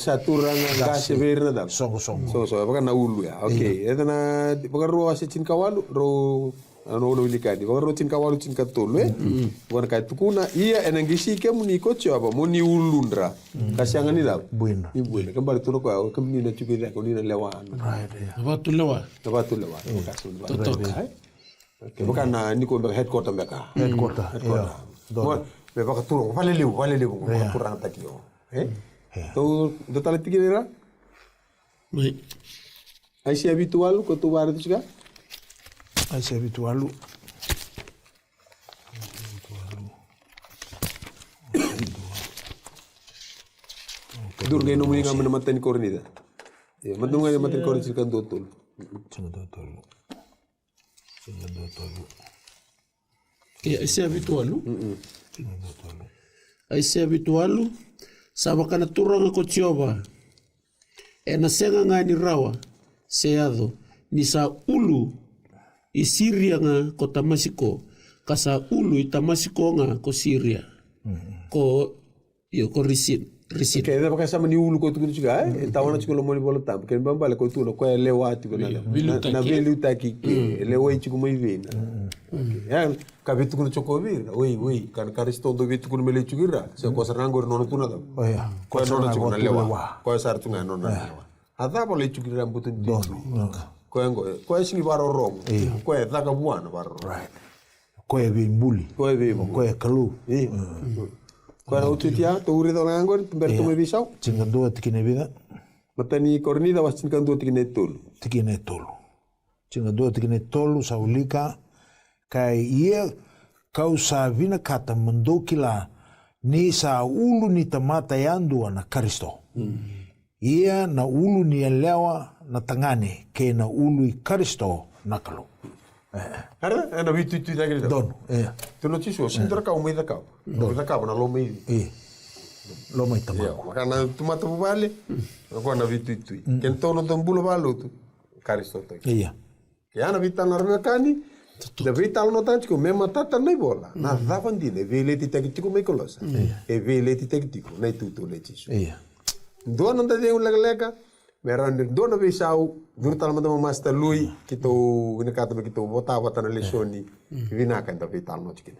sa turanga ngase ve ira na dap. Songo. So baka na ulu ya. Okay, ito na baka ro ase chinkawalu ro ano no ilikadi. Baka ro chinkawalu chinkatolo Baka kai tukuna iya enangisi ke muni kocho apa muni ulundra. Kasianga ni dap. Buena. Ibuena kembali tu ko kemni na chukida ko ni na lewa. Right. Abatu lewa. Okay, bukan ni ko headquarter mereka. Headquarter. Mo be baka turun valeu ko kurang tak yo. Tu detalhe tikira? Mai. Aí se habitual ko tu bar tu Ai se habitualu. Dur gay no mo nga matan kornida. Madunga nga matan kornida kan dotol. Ese habitual. Ese habitual. Saba kana turanga ko tioba. E na senga nga ni rawa. Seado. Ni sa ulu. I Syria nga ko Tamasiko. Kasa ulu i Tamasiko nga ko Syria. Ko risin. Okay, da baka sama ni ulu ko tu juga tawana chiko lo mo bola tam ken bambale ko tu no ko lewa ti ko na velu taki lewa i chiko mai vena ya ka bitu ko choko vir oi kan karisto do bitu ko mele chugira se ko sarangor no tu na da ko no chiko na lewa ko sar tu no na lewa ada bole chugira mbutun ti ko singi baro rom ko da ka buana baro Right. Ko e bimbuli. Ko e kalu. Para ututia to uri do ngangor berto me bisau Cingando tikine vida. matani kornida was cingando tikine tulu Tikine tolu saulika kai ia kau sa vina kata mendokila ni sa ulu ni tamata yandu na Karisto. Ia na ulu ni lewa na tangane ke na ulu i Karisto na kalu. Ana vitu tu da grida. Don. Tu no tiso, sintra ka umida ka. Do da ka na lo mei. Lo mai tamako. Makana tu mata vale. Ko na vitu tu. Ken tono don bulo valo tu. Karistoto. Iya. Yana vitana ramekani. Da vitala no tantiko me matata nai bola. Na davandina veleti tekitiko me kolosa. E veleti tekitiko nai tutu le tisu. Iya. Dona nda de un lega meran dona visau virtala madama masta lui kito inakata kito vota na lesioni vinaka nda vitala no tikina.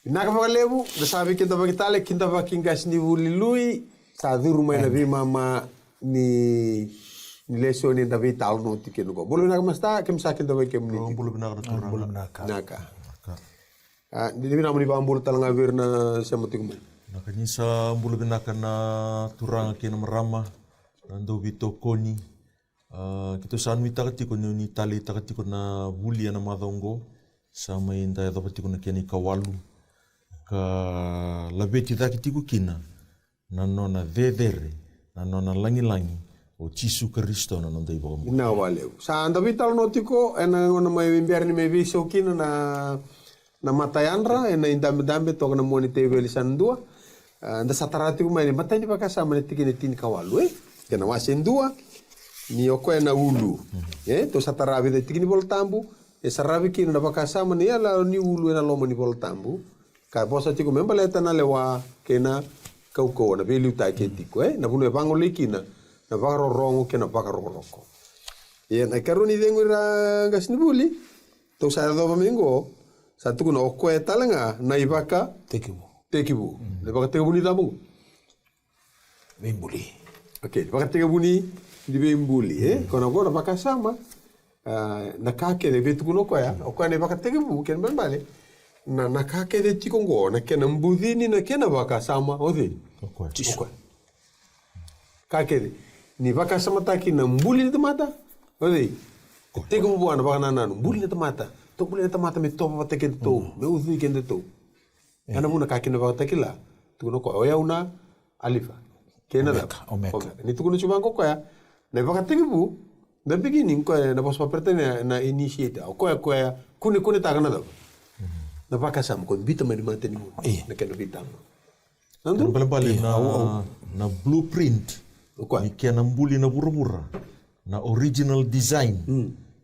Vinaka vakalevu da sabe kinda vakitale kinda vakingas ni uli lui sa duru mai na vi mama ni lesioni nda vitala no tikina go. Bulu vinaka masta kem sakin da vakem ni. Bulu binaka turang. Bulu naka. Naka. Di vinama ni bambulu talanga virna samutikum. Nakanyisa bulu binaka na turanga kena marama nando vito koni kito sanu itakatiko ni tali itakatiko na vuli ana madongo sama inda itakatiko na kena kawalu ka labeti itakatiko kina nanona vedere nanona langi-langi o Tisu Kristo na nando iba kamu. Na valeu. Sa anda vital notiko ena ngona mai imbiarni me viso kina na matayandra ena indambe toka na monite veli sandua. Nda satarati umai matai ni pakasama ni tikini tini kawalu kena wasen dua ni oko na ulu to sataravi de tikini voltambu saravi kina na pakasama ni ala ni ulu na loma ni voltambu ka bosa tiko membaleta na lewa kena kauko na veli uta ketiko na bulu bango likina na varo rongo kena vakaro roko na karuni dengura gasnibuli to sa do domingo sa tuku na oko talanga na ibaka Tekibu. Le baka tega buni tamu. Bimbuli. Okay, le baka tega buni di bimbuli Kona gora baka sama na kake de vetu kuno koya. Oka ne baka tega bu ken bale. Na kake de tikongo na kena mbudini na kena baka sama ode. Okay. Kake de ni baka sama taki na mbuli de mata. Ode. Tega bu ana baka nanu mbuli de mata. To mbuli de mata me topa teke to. Me uzi ken de to. Ana muna kakina baka takila tukuno ko oya una alifa kena da omeka ni tukuno chuma ko ya na baka tegibu the beginning ko na pos papertene na initiate ko ya kune tagana da na baka sam ko bita mani mateni mo na kena bita nando bale na blueprint ni kena mbuli na burubura na original design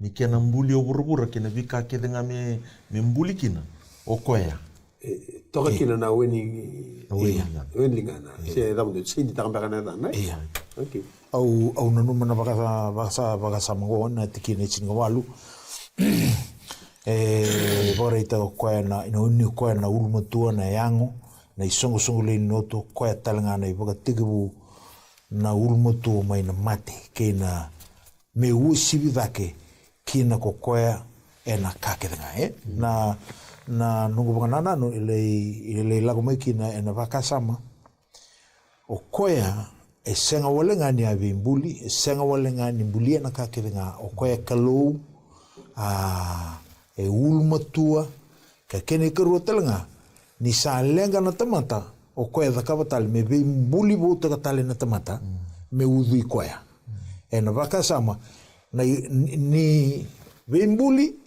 ni kena mbuli o burubura kena vika kedenga me mbuli kina o koya toka kina na weni ngana se damu de sindi takamba kana da na okay au nanu mana baka samango na tikine chinga walu bora ita koya na ino koya na ulmatua na yango na isongo le noto koya talanga na ibaka tigibu na ulmatua mai na mate kena me usibi vake kina koya ena kakedenga na nungu bangana no ile lago mai kina ena vakasama o koya senga walenga ni avimbuli senga walenga ni bulia na kakedenga o koya kalou ulmatua ka kene karu talanga ni sa lenga na tamata o koya dakabatal me vimbuli bota katale na tamata me udui koya ena vakasama na ni vimbuli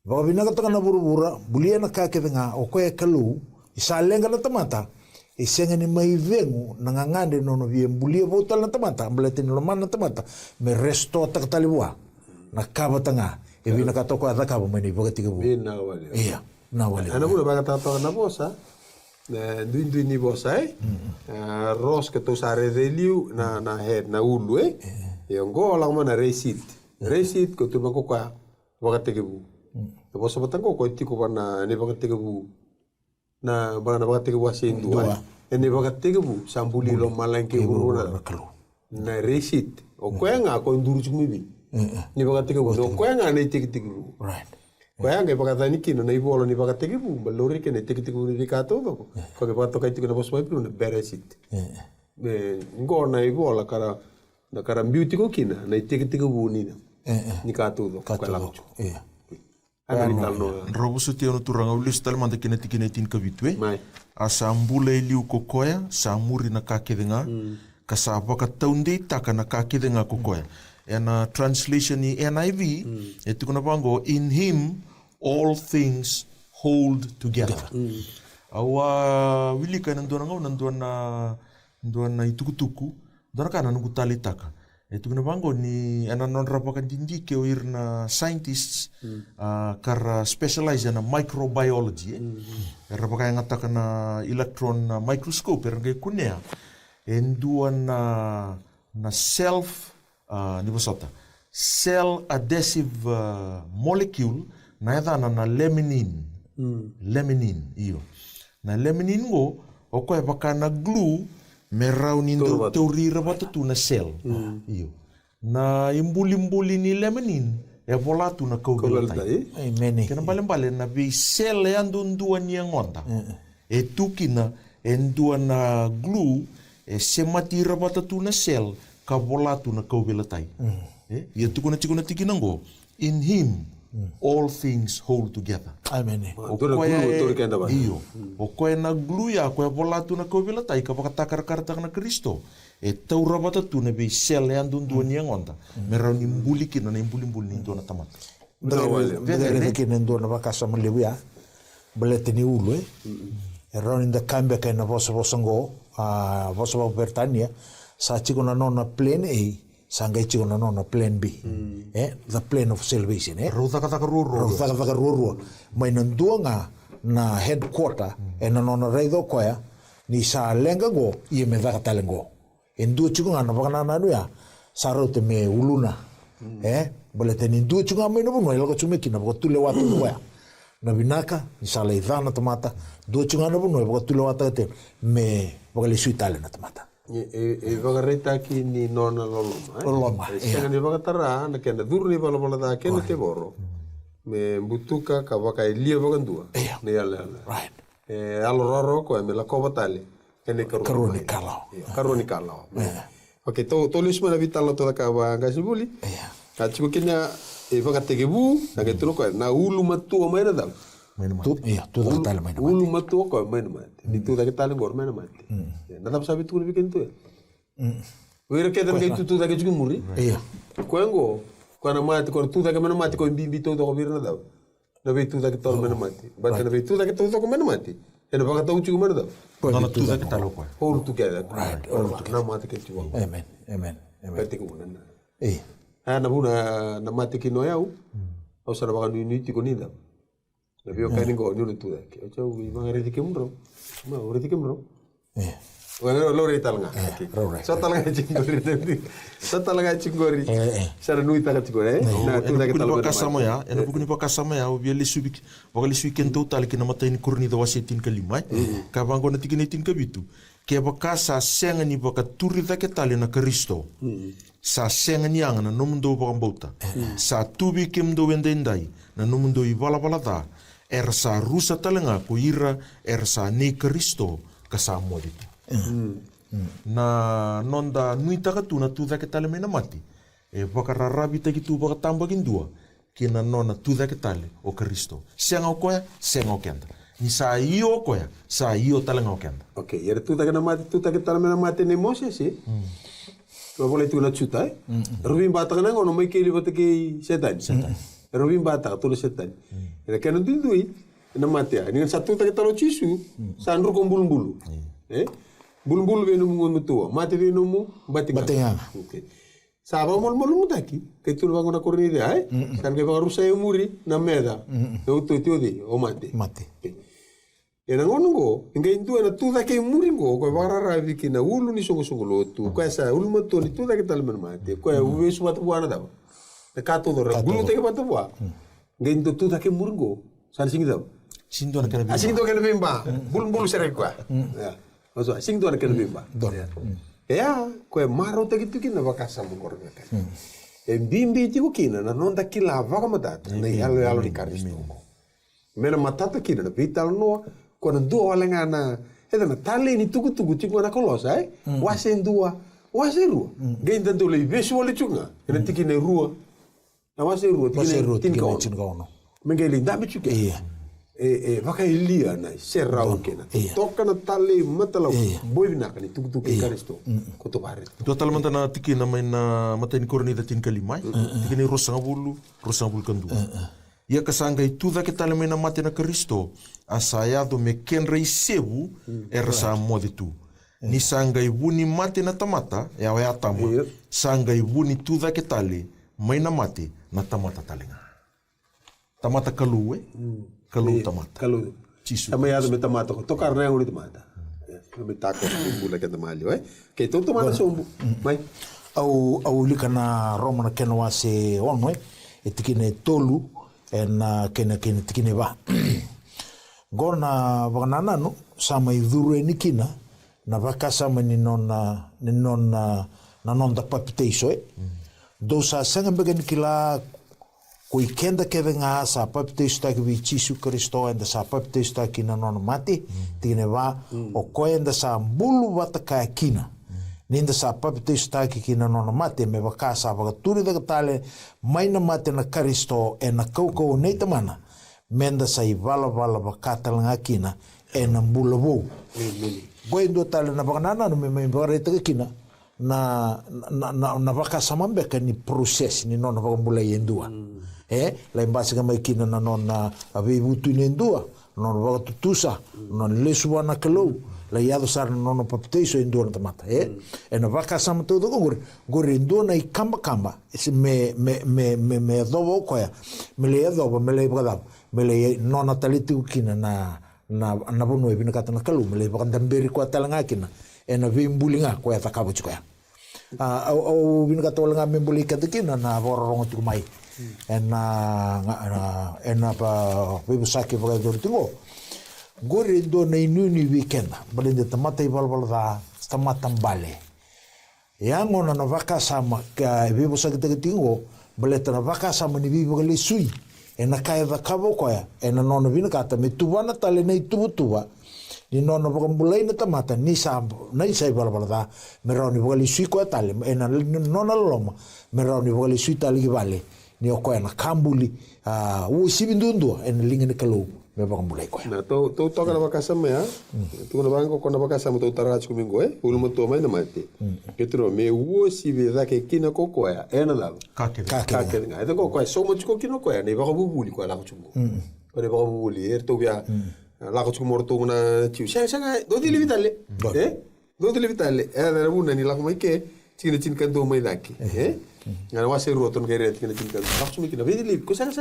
Baka binakata ka na burubura, bulia na kakedenga o koe kalu, isa lenga na tamata, isenga ni maivengu nangangande nono vien bulia votal na tamata, ambalatin loman na tamata, me resto takataliwa, na kabatanga, e binakata ko ada kaba mani baka tiga bu. Bina wale. Iya, na wale. Ana muna baka tato na bosa, duin ni bosa ros ke to sare reliu na head na ulu Yongo lang mo na receipt ko tuba ko ka baka tiga bu. Tapos sa batang ko iti ko pa na ni baka tigabu na baka tigabu asin dua ni baka tigabu sambuli lo malangke buru na receipt o ko nga ko nduru chumubi ni baka tigabu o ko nga na tigabu Right. ko nga baka tani kino na ibolo ni baka tigabu balori ke na tigabu ni kato ko ke baka to kai tigabu na boswa na beresit ngo na ibola kara na kara beauty ko kina na tigabu ni ni kato ko kala Robuso te ono turanga ulis talmanda kina tikina tin kavitwe. Asa ambula iliu kokoya, sa amuri na kakedenga, ka sa baka taunde taka na kakedenga kokoya. And translation ni NIV, ito ko na pango, in him all things hold together. Awa wili ka nanduan nga, nanduan na itukutuku, doon ka na nugutali taka. E tukuna bango ni ananon rapakan dindike o irna scientists kara specialize na microbiology. Rapakan ngataka na electron microscope erga kunea. Endua na ni basota. Cell adhesive molecule na edha na laminin. Laminin iyo. Na laminin go o koe baka na glue merau ni teorira bata tu na cell. Iyo. Na imbuli ni laminin e volatu na kaubilatai. Amen. Kena bale na bi cell e andundua ni ngonda. E tukina endua na glue e sematira bata tu na cell ka volatu na kaubilatai. Ia tukuna tikina go in him all things hold together. Amen. O koe na glue ya koe volatu na kaubilatai ka pakatakarkarta na Kristo. E taura bata tu na bi sel e andundua ni ngonda. Merau ni mbuli kina na imbuli ni ndo na tamata. Dagare kina ndo na bakasa malewia. Balete ni ulu E rau in the kambe ka na vosa ngo vosa Bertania sa chiko na nona plan A sanga chiko na nona plan B. The plan of salvation. Rutaka ruru. Mai na ndua na headquarter e na nona reido koea ni sa lenga go i me vaka talengo. E ndua chiko na wakana na nuia sa rote me uluna. Balete ni ndua chiko mai na buno ilaka chumeki na baka tule watu koea. Na binaka ni sa le idana tamata ndua chiko na buno baka tule watu kate me baka le suitale na tamata. E vagareta ki ni nona loloma. Loloma. Sanga ni vagatara na kena dur ni bala da kena te boro. Me butuka ka vaka ilia vagandua. Ne ala. Right. E alororo ko me la kovatale. Kene Karoni kalao. Karoni kalao. Ok, to lisma na vitalo toda ka va gasibuli. Ka chiko kenya e vagatege bu na ke truko na ulu matu mai na dal. Tu da tale mai na ulu matu ko mai na mate. Ni tu da ke tale gor mai na mate. Nada sabe tu bikin tu. Wira ke dan tu da ke chiko muri. Kwengo kwana mate ko tu da ke mai na mate ko bimbi to ko virna da. Na be tu da ke tol mai na mate. Ba na be tu da ke to ko mai na mate. Ena baka to chiko mai na da. Na tu da ke talo ko. All together. Right. Na mate ke chiko. Amen. Pati ko na. Na buna na mate ki no yau. Au sara baka ni tiko ni da. Na bio kani go ni tu da ke. Chau i mangare ti kemro. Ma ore ti kemro. Bueno, lo retalanga. So talanga chingori. So talanga chingori. Sara nui tala chingori. Na tu da ke talo. Kasama ya, ena bukuni pa kasama ya, obia le subik. Baka le suiken total ki na matain kurni da wasetin kalimai. Ka bango na tikinetin kabitu. Ke baka sa senga ni baka turi da ke tali na Kristo. Sa senga ni anga na nomundo baka mbauta. Sa tubi kemdo wendendai na nomundo I bala da. Er sa rusa talanga ko ira er sa ne Kristo ka sa moditu. Na nonda nui takatu na tu ke tale mena mati. E baka rarabi taki tu baka tamba kindua. Kina nona tu ke tale o Kristo. Senga o koea, senga o kenda. Ni sa io o koea, sa io talanga o kenda. Ok, era tu ke na mati, tu ke tale mena mati ne Moses e. Tu boleh tu na chuta e. Rubin bata kana ngono mai ke li bata ke setan. Rubin bata tu le setan. Era kena tindui na mati a. Ni satu ke talo chisu, sanru ko bulu-bulu. Bulu-bulu venu mu mutua, mate venu mu batinga. Okay. Saba mol mutaki, ke tu bango na korni de ai. San ke baru saya muri na meda. Eu tu de o mate. Era ngono inga intu na tu da ke muri go, ko barara vi ke na ulu ni songo lotu. Ko esa ulu mato ni tu da ke tal mate. Ko u vesu batu buana da. Na ka to do gulu te ke batu bua. Inga intu tu da ke muri go. San singida. Sindo na kana bimba. Sindo kana bimba. Bulu sere kwa. Ya. Maso asing tu anak bimba. Ya, koe maro te gitu kina bakasa mo korga kan. Bimbi ti kina na nonda kila vaga matata na yalo di Kristo. Mena matata kina na vital no ko na dua lenga na eda na tale ni tuku tiku na kolosa wasen dua waseru. Genda dole visual chunga. Ena tikine rua. Na waseru tikine tinka. Mengeli ndame chuke. Vaka ilia na serau kena. Toka na tale matala boivina kani tuku Kristo. Ko to bare. Tu tal mantana tiki na mai na matain korni da tin kalimai. Tiki ni rosangabulu kandu. Ia kasanga itu da ke tale mai na mate na Kristo. Asaya do me kenrei sebu era sa moditu. Ni sanga ivuni mate na tamata, e au e atama, sanga ivuni tuda ke tale, mai na mate na tamata talenga. Tamata kalu, Kalu tamata. Kalu. Tisu. Tama yado me tamata ko. Tocar na yung tamata. Me tako bula ke tamali, oi. Ke to tomata sombu. Mai. Au lika na Roma na kena wa se ono e tikine tolu e na kena tikine wa. Gona wakanana no sama i dhuru e nikina na waka sama ni non da papiteiso do sa sanga mbega nikila ko i kenda keve ngā sa papiteiso taki vi Jisu Kristo enda sa papiteiso taki na non mati tikine wa o koe enda sa mbulu wataka kina ninda sa papiteiso taki ki na non mati me waka sa wakaturi daga tale maina mati na Kristo e na kaukau nei tamana menda sa i vala wakatalanga kina e na mbula wou. Goe ndo tale na wakanana no me mai wakareta kina na wakasamambeka ni proses ni nona wakambula i endua. Lai mbasika mai kina na nona avivutu ni endua, nona wakatutusa, nona lesu wana kalou, lai ado sara na nona papiteiso endua na tamata. E na wakasama tau toko gore endua na i kamba, me adoba o koea, me le adoba, me le wakadaba. Mele nona talitu kina na bono e bina kata na kalu mele wakandamberi kwa talanga kina e na vimbulinga kwa takabu chikoya au bina kata walanga membuli kata kina na wararongo tiku mai e na pa wibusaki wakadori tingo gore do na inuni weekenda balinde tamata ibalbal da tamata mbale yango na wakasama ka wibusaki taka tingo baleta na wakasama ni wibukali sui e na kaya da kabo koia e na nona vina kata me tuwana tale nei tuwa ni nona wakambulai na tamata ni sa bala da me rauni wakali sui koia tale e na nona loma me rauni wakali sui tale ki vale ni o koia na kambuli ui sibindundua e na linga ni kalau me wakambulai koia na to toka na wakasama ya tu na bango kona wakasama to tarach kumingo ulu mato mai na mate ketro me ui sibi da ke kina kokoia e na dalo kake nga ito kokoia so mo chiko kino koia ne wakabubuli koia lako chungo kone wakabubuli to bia lako chungo morto na chiu sanga do di livitale do di livitale na buna ni lako mai ke china kando mai daki ngana wase roton ke ret china kando lako chungo kina vedi liv ko sanga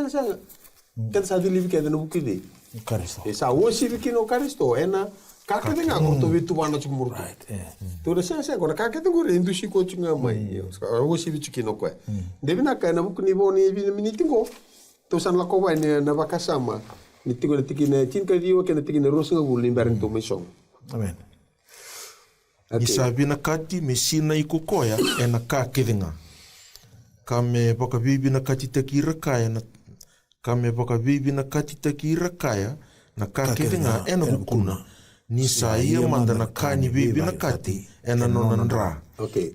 kan sa di liv ke na bukide Karisto. E sa o sivi kino Karisto ena kaka denga ko to vitu wana chumurto. To de sa ko kaka dengo re indushi ko chinga mai. O sivi kino ko. Devina kana bukuni boni vi minitingo. To san la ko ba ne na bakasama. Ni tingo na tikine chinka diwa kena tikine rosinga buli mbaring to mesong. Amen. Isa vina kati me sina i kokoia e na kakedenga. Ka me wakavivi na kati te ki rakaya na ka me wakavivi na kati te ki rakaya na kakedenga e na bukuna. Ni sa ia manda na ka ni vivi na kati e na nona nra.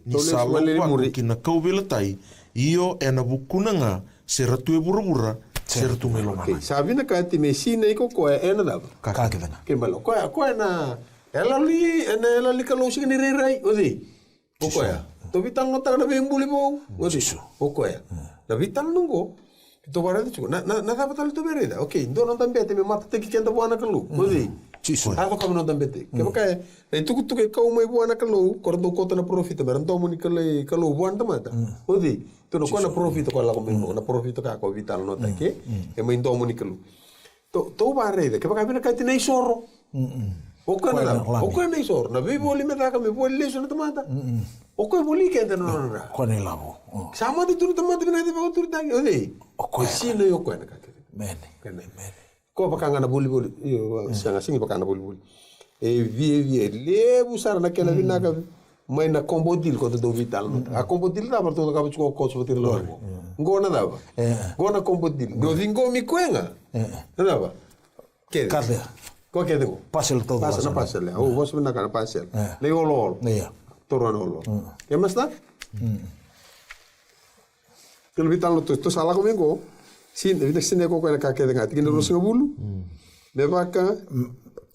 Ni sa loa ki na kauvela tai io e na bukuna nga se ratu e burabura se ratu me lomana. Sa vina kati me sina i kokoia e na dava. Kakedenga. Kembalo koia na ela li kalau sing ni rerai odi pokoya to vital no ta na bembuli bo odi pokoya na vital nungo to bara de chuko na da batal to bereda okay ndo no tambete me mata te kenda buana kalu odi ako kam no tambete ke baka e tuku ke kau mai buana kalu kordo kota na profit beran to moni kalu buana tamata odi to no kona profit ko la ko na profit ka ko vital no ta ke e mai ndo moni kalu to bara de ke baka bina ka tinai soro Oka na isor, na vi boli metaka me boli leso na tamata. Oka boli kenta na na. Kone lavo. Sama di turu tamata bina de ba turu tangi ode. Oka sino yo kwa na kake. Mene. Ko pakanga na boli. Yo sanga singi pakanga boli. E vie lebu sara na kela bina ka mai na kombodil ko do vital no. A kombodil da barto ka buko ko so tir lo. Ngona da ba. Ngona kombodil. Do vingo mi kwenga. Da ba. Ke. Kade. Ko ke dengo? Pasel todo. Pasel. Oh, vos bina kana pasel. Le olol. Iya. Toron olol. Que mas da? Que lo vital to sala comigo. Sin, vida sine ko kana ka ke denga. Tikine ro singa bulu. Me vaka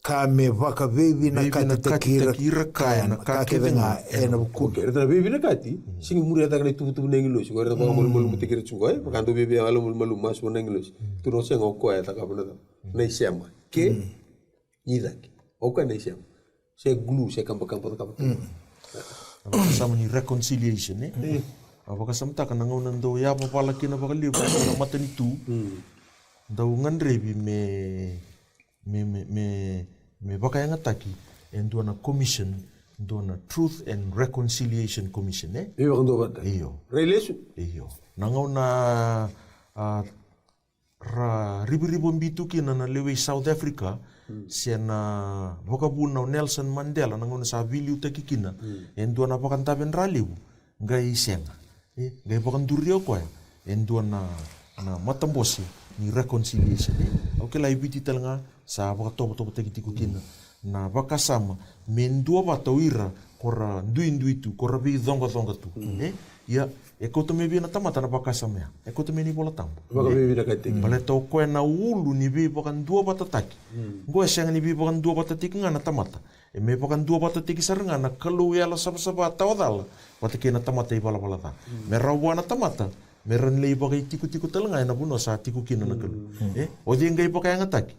ka me vaka vevi na kata kira kaya na ka ke denga e na buku. Ke reta vevi na kati. Singa muri ata kana tu nengilos. Ko reta ko mol mutikira chungo e. Pakando vevi alo mol mas nengilos. Tu no senga ko eta ka bona. Nei sema. Que Nidaki. Oka nei siamo. Se glue se kampa-kampa to. Sama ni reconciliation Apakah samta ka nangaw nando ya papala kina bakaliw na mata ni tu. Daw ngandrebi me bakaya ngataki endo na commission endo na Truth and Reconciliation Commission Iyo kando bata. Iyo. Relation. Iyo. Nangaw na ra ribu-ribu mbitu kina na lewe South Africa siya na bokabuna Nelson Mandela nangaw na sa viliw takikina endo na pakantaben raliw ngai senga ngai pakandurio kwa endo na matambosi ni reconciliation okay la ibiti talanga sa bakatobo takitiko kina na bakasama mendua batawira kora ndui tu kora bi zonga tu ya ekoto me bina tamata na bakasama ekoto me ni bola tambo Baka bibi na kaiting. bale to ko na ulu ni bi bakan dua batataki go senga ni bi bakan dua batatiki ngana tamata me bakan dua batatiki saranga na kalu ya la saba tawadala batake na tamata i bala ta me rawana tamata me ran le bakai tiku talanga na buno sa tiku kina na kalu o dinga i bakai ngataki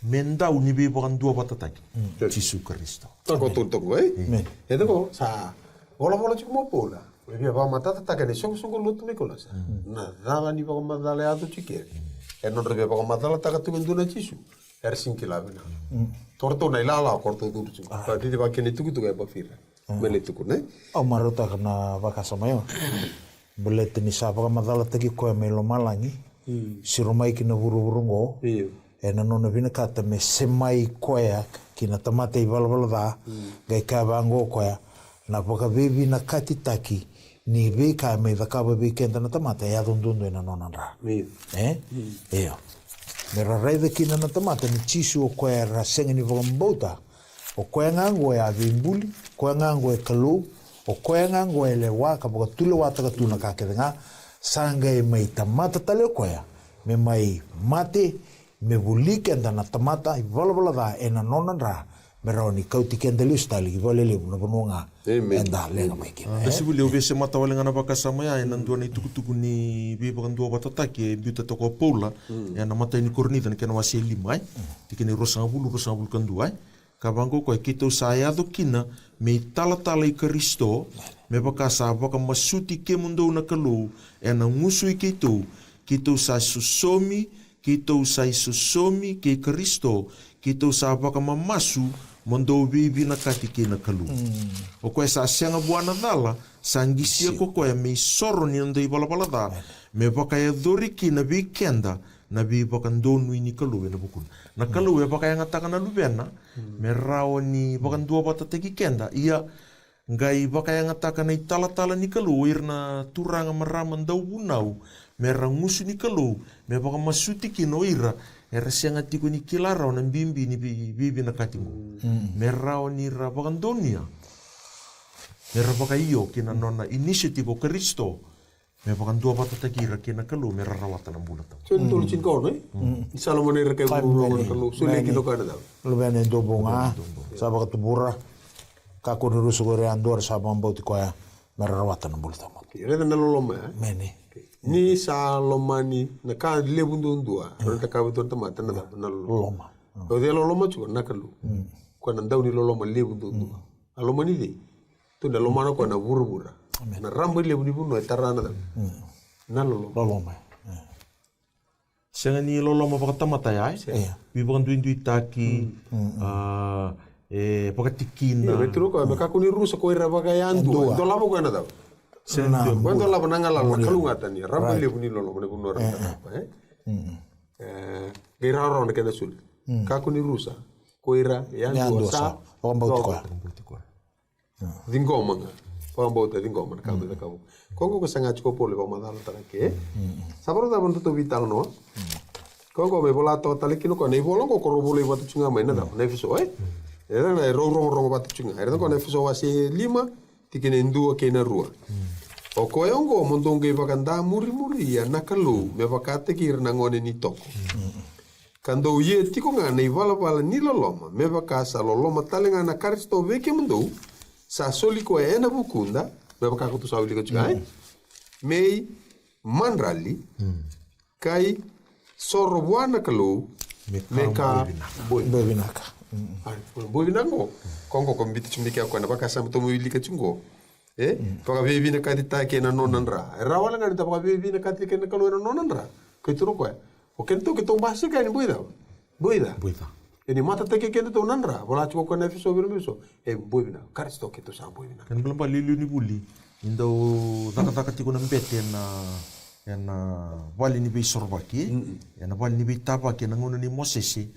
mendau ni bi bakan dua batataki Yesus Kristo Tako tuntoko Ito ko sa bola chikumo pola. Bia ba matata takane songo lutu me kola sa. Na dava ni ba madala atu chike. Non rebe ba madala takatu menduna chisu. Sinki la bina. Torto na ilala korto durchu. Pa di ba kene tuku ba fira. Mele tuku ne. O marota kana bakasama yo. Bolete ni sa madala taki ko me lo malangi. Siromai kina buru ngo. Iyo. Na nona vina kata me semai koea kina tamata I valvala da gai ka bango koea na poka bebi na katitaki ni be ka me da ka be kenda na tamata ya dundundo na nona ra eo me rai da kina na tamata ni chisu o koea ra senga ni vagambota o koea ngango ya vimbuli koea ngango kalu o koea ngango le waka poka tule wata ka tuna ka kedenga sanga mai tamata tale koea me mai mate me bulike anda na tamata I vala da na nona ra me raoni kauti kenda listali valele na bononga enda lenga mai ki Desibuli obese mata wale ngana bakasama ya nandua ni tukutuku ni bi bakan dua batataki biuta toko Paula ya na mata ni kornita ni kana wasi lima tikini rosangabulu kan dua kabango ko kita saya do kina me tala I Kristo me bakasa baka masuti ke mundo na kalu na ngusu I kita sa susomi kita usai susomi ke Kristo kita usa baka mamasu mondo bibi na katike na kalu o ko sa senga buana dala sangisia ko ko me soro ni ndai bala da me baka ya doriki na bikenda na bi baka ndonu ni kalu na bukun na kalu e baka ya ngataka na lubena me rao ni baka dua bata teki kenda ia ngai baka ya ngataka na tala ni kalu irna turanga marama ndau bunau me rangusu ni kalu me baka masuti kinoira era sianga tiko ni kilara na bimbi ni bibi na katingu me rao ni rabagandonia me rabaka iyo kina nona initiative o Kristo me baka dua bata takira kina kalu me rarawata na bulata So ito luchin ko no Salomon ni rekay buru kalu sule kino kana daw. lubene do bonga saba ka tubura ka ko rusu gore andor saba mbauti ko ya me rawata na bulta mo Ire na loloma mene ni Salomani na ka lebundo ndua ronta ka beton tamata na loloma. O de loloma chuko na kalu. Ko na ndaw ni loloma lebundo ndua. Alomani de. Tu na loloma ko na burubura. Na rambo lebundi buno etarana da. Na loloma. senga ni loloma baka tamata ya bi baka duindui taki baka tikina Betro ko ka kuni rusa ko ira baka yandu. Do labo ko na daw. Quando la bananga la kalungata ni rambo lebundi loloma ne buno ranta pa Gira ron ke na sul. Ka kuni rusa ko ira yandu sa mbauti ko Dingoma nga. Pambauta dingoma na kabe ka. Kongo ko sanga chiko pole ba madala tarake. Sabaro da bantu to vital no. Kongo be bola to tale kino ko nei bolong ko robole batu chinga mai na da. Na fiso Era na ro batu chinga. Era ko na fiso wasi 5 tikene ndua ke na rua. O ko yongo mondonge bakanda muri ya nakalu me bakate kir na ngone ni toko. Kando ye tiko nga nei vala ni loloma me bakasa loloma talenga na Kristo veke mundo. Sa soli ko na bukunda me baka ko tu sa uli ko chikai mei manrali kai soro buana kalu me ka bebinaka Boy binango. Kongo ko mbiti chumike ko na baka sa to mo ilika chungo. Paka vivi na katita ke na nonandra. Rawala nga nita paka vivi na katita ke na kalo na nonandra. Ko ituro ko. O kento ke to basi ka ni boida. Boida. Ini mata take ke to nandra. Bola chuko ko na fiso birumiso. Boy bina. Karisto ke to sa boy bina. Kan belum lilu ni buli. Indo taka tiko na mbete na wali ni bei sorbaki. Na wali ni bei tapaki na ngono ni Mosesi.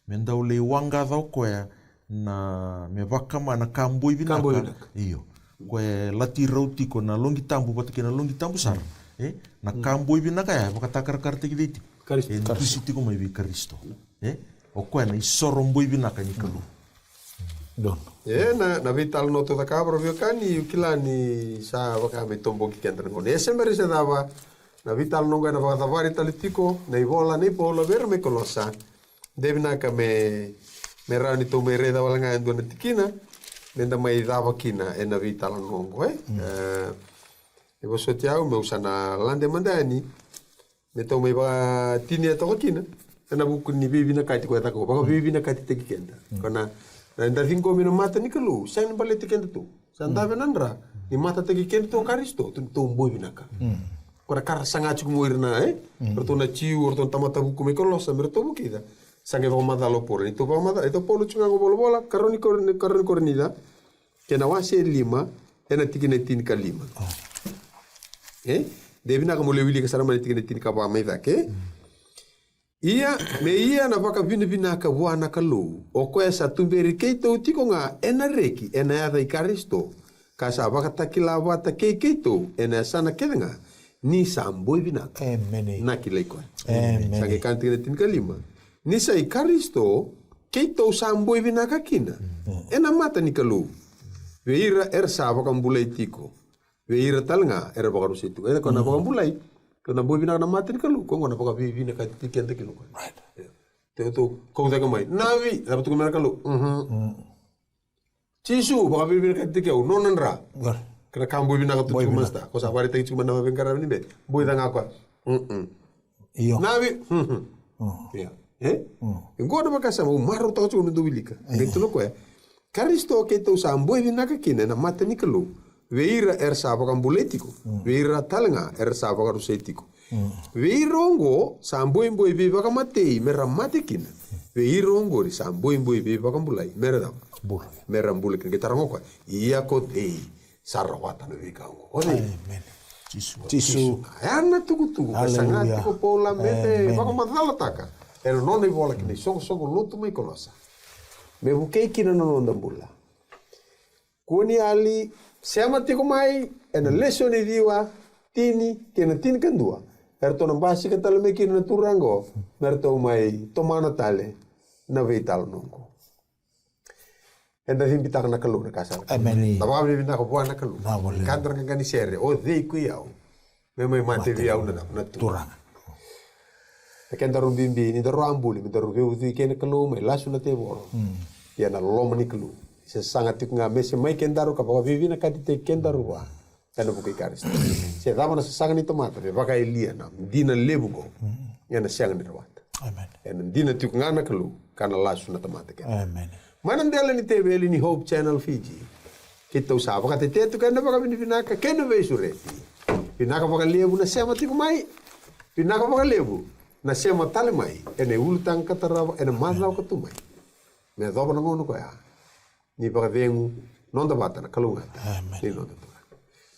Mendau le wanga dau koe na me wakama na kamboi binaka. Iyo. Koe lati rauti ko na longi tambu patake na longi tambu sar. Na kamboi binaka ya wakatakar karte kiditi. Karisto. Tusi tiko mai bi Karisto. O koe na isoromboi binaka ni kalu. Don. Na vital no to da cabro vio cani ukilani sa waka me tombo ki kentra ngone. Ese meri se dava na vital no ngana vada vari talitiko na ivola nei pola ver me kolosa. Devina ka me rani to me reda wala nga ndo na tikina. Menda mai dava kina e na vital no ngo e vo sotiau me usana lande mandani. Me to me ba tini to kina. Na buku ni bibi na kati ko ta ko. Ba bibi na kati te kenda. Kona na 5 minutos mata ni kalu, sa ni balik tikenda tu. Sa ndave nandra, ni mata tegi kenda tu Karisto, tu boy binaka. Kora kar sanga chuku moirna Perto na ciu orton tamata buku me kolosa merto bukida. Sange va mata lo por, itu va mata, itu polo chunga go bola, karoni kornida. Kena wase 5, ena tikine tin ka 5. Devina ka mole wili ka sarama tikine tin ka ba mai ke. Ia na waka vina ka wana ka lu. O koe sa tumberi keito tiko ngā ena reki, ena ada I Karisto. Ka sa waka takila wata keito, ena sana kedenga. Ni sa amboi vina ka. Amen. Naki lei koe. Amen. Sa ke kanti kina tin ka 5. Ni sa I Karisto, keito sa amboi vina ka kina. Ena mata ni ka lu. Veira sa waka mbulai tiko. Veira talanga era waka rusitu. Ena kona waka mbulai. Kena boy bina na mati kalu ko ngona paka vivi na kati kente kilo ko. Te to ko da kamai. Navi, da tu kumera kalu. Cisu paka vivi na kati kyo nonandra. Kena kam boy bina ka tu masta. Ko sa bari te cuma na bengkara ni be. Boy da ngakwa. Iyo. Navi. Ya. Ngoda paka sa mo maru ta cuma ndo bilika. Gitu lo ko Karisto ke to sa boy bina ka kine na mati ni kalu. Veira sa waka mbuletico, veira talanga sa waka rusetico. Veirongo samboimboi be waka matei mera matekina. Veirongo ri samboimboi be waka mbulai mera da. Mera mbulek ke tarango ko. Ia ko dei sarawata no vikango. Ode. Tisu. Ana tuku kasanga ko pola mete waka madala taka. Ero non e vola que sogo luto mai kolosa. Me bukei kina no ndambula. Kuni ali Sema tiko mai, ena leso ni diwa, tini, kena tini kandua. Erto na basi ka tala me kina na turango, merto mai, tomana tale, na veital nongo. Enda himbita ka na kalu na kasar. Amen. Taba mi binta ko buwan na kalu. Kandra ka gani sere, o dhei ku yaw. Me mai mate viyaw na turanga. Kenda rumbimbi, ni daro ambuli, mi daro viyaw dhi kena kalu, mai lasu na te boro. Ya na loma ni kalu. Se sangat tik nga mese mai kendaru kapag vivi na kadite kendaru wa kana bukai Karisto se dama na sangat ni tomata be baka Elia na dina lebugo yana siang ni rawat amen en dina tik nga na kalu kana lasu na tomata ke amen manan dela ni TV ni Hope Channel Fiji kita usah baka te tu kana baka binaka kena ve sureti binaka baka lebu na sema tik mai binaka baka lebu na sema tale mai ene ultang katara ene madlaw katumai me doba na ngono ko ya ni para vengu non da bata na kalunga ni non da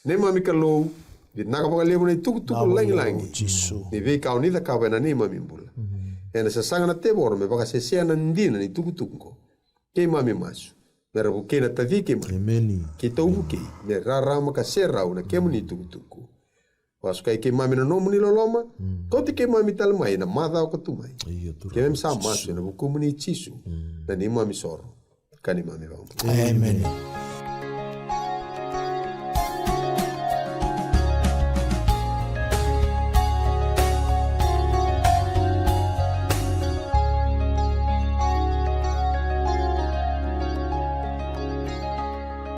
ne mami kalu di naga pa lebu ni tuk langi ni ve ka ni da ka na ni mami mbula ena sa sanga na te bor me baka se na ndina ni tuk ko ke mami masu mera bu ke na tavi ke mami ke to bu ke me rara ma ka serra una ke muni tuk ko was kai ke mami na no muni loloma ko te ke mami tal mai na mada ko tu mai ke mem sa masu na bu ko muni chisu na ni mami soro Kani mami vamos. Amen.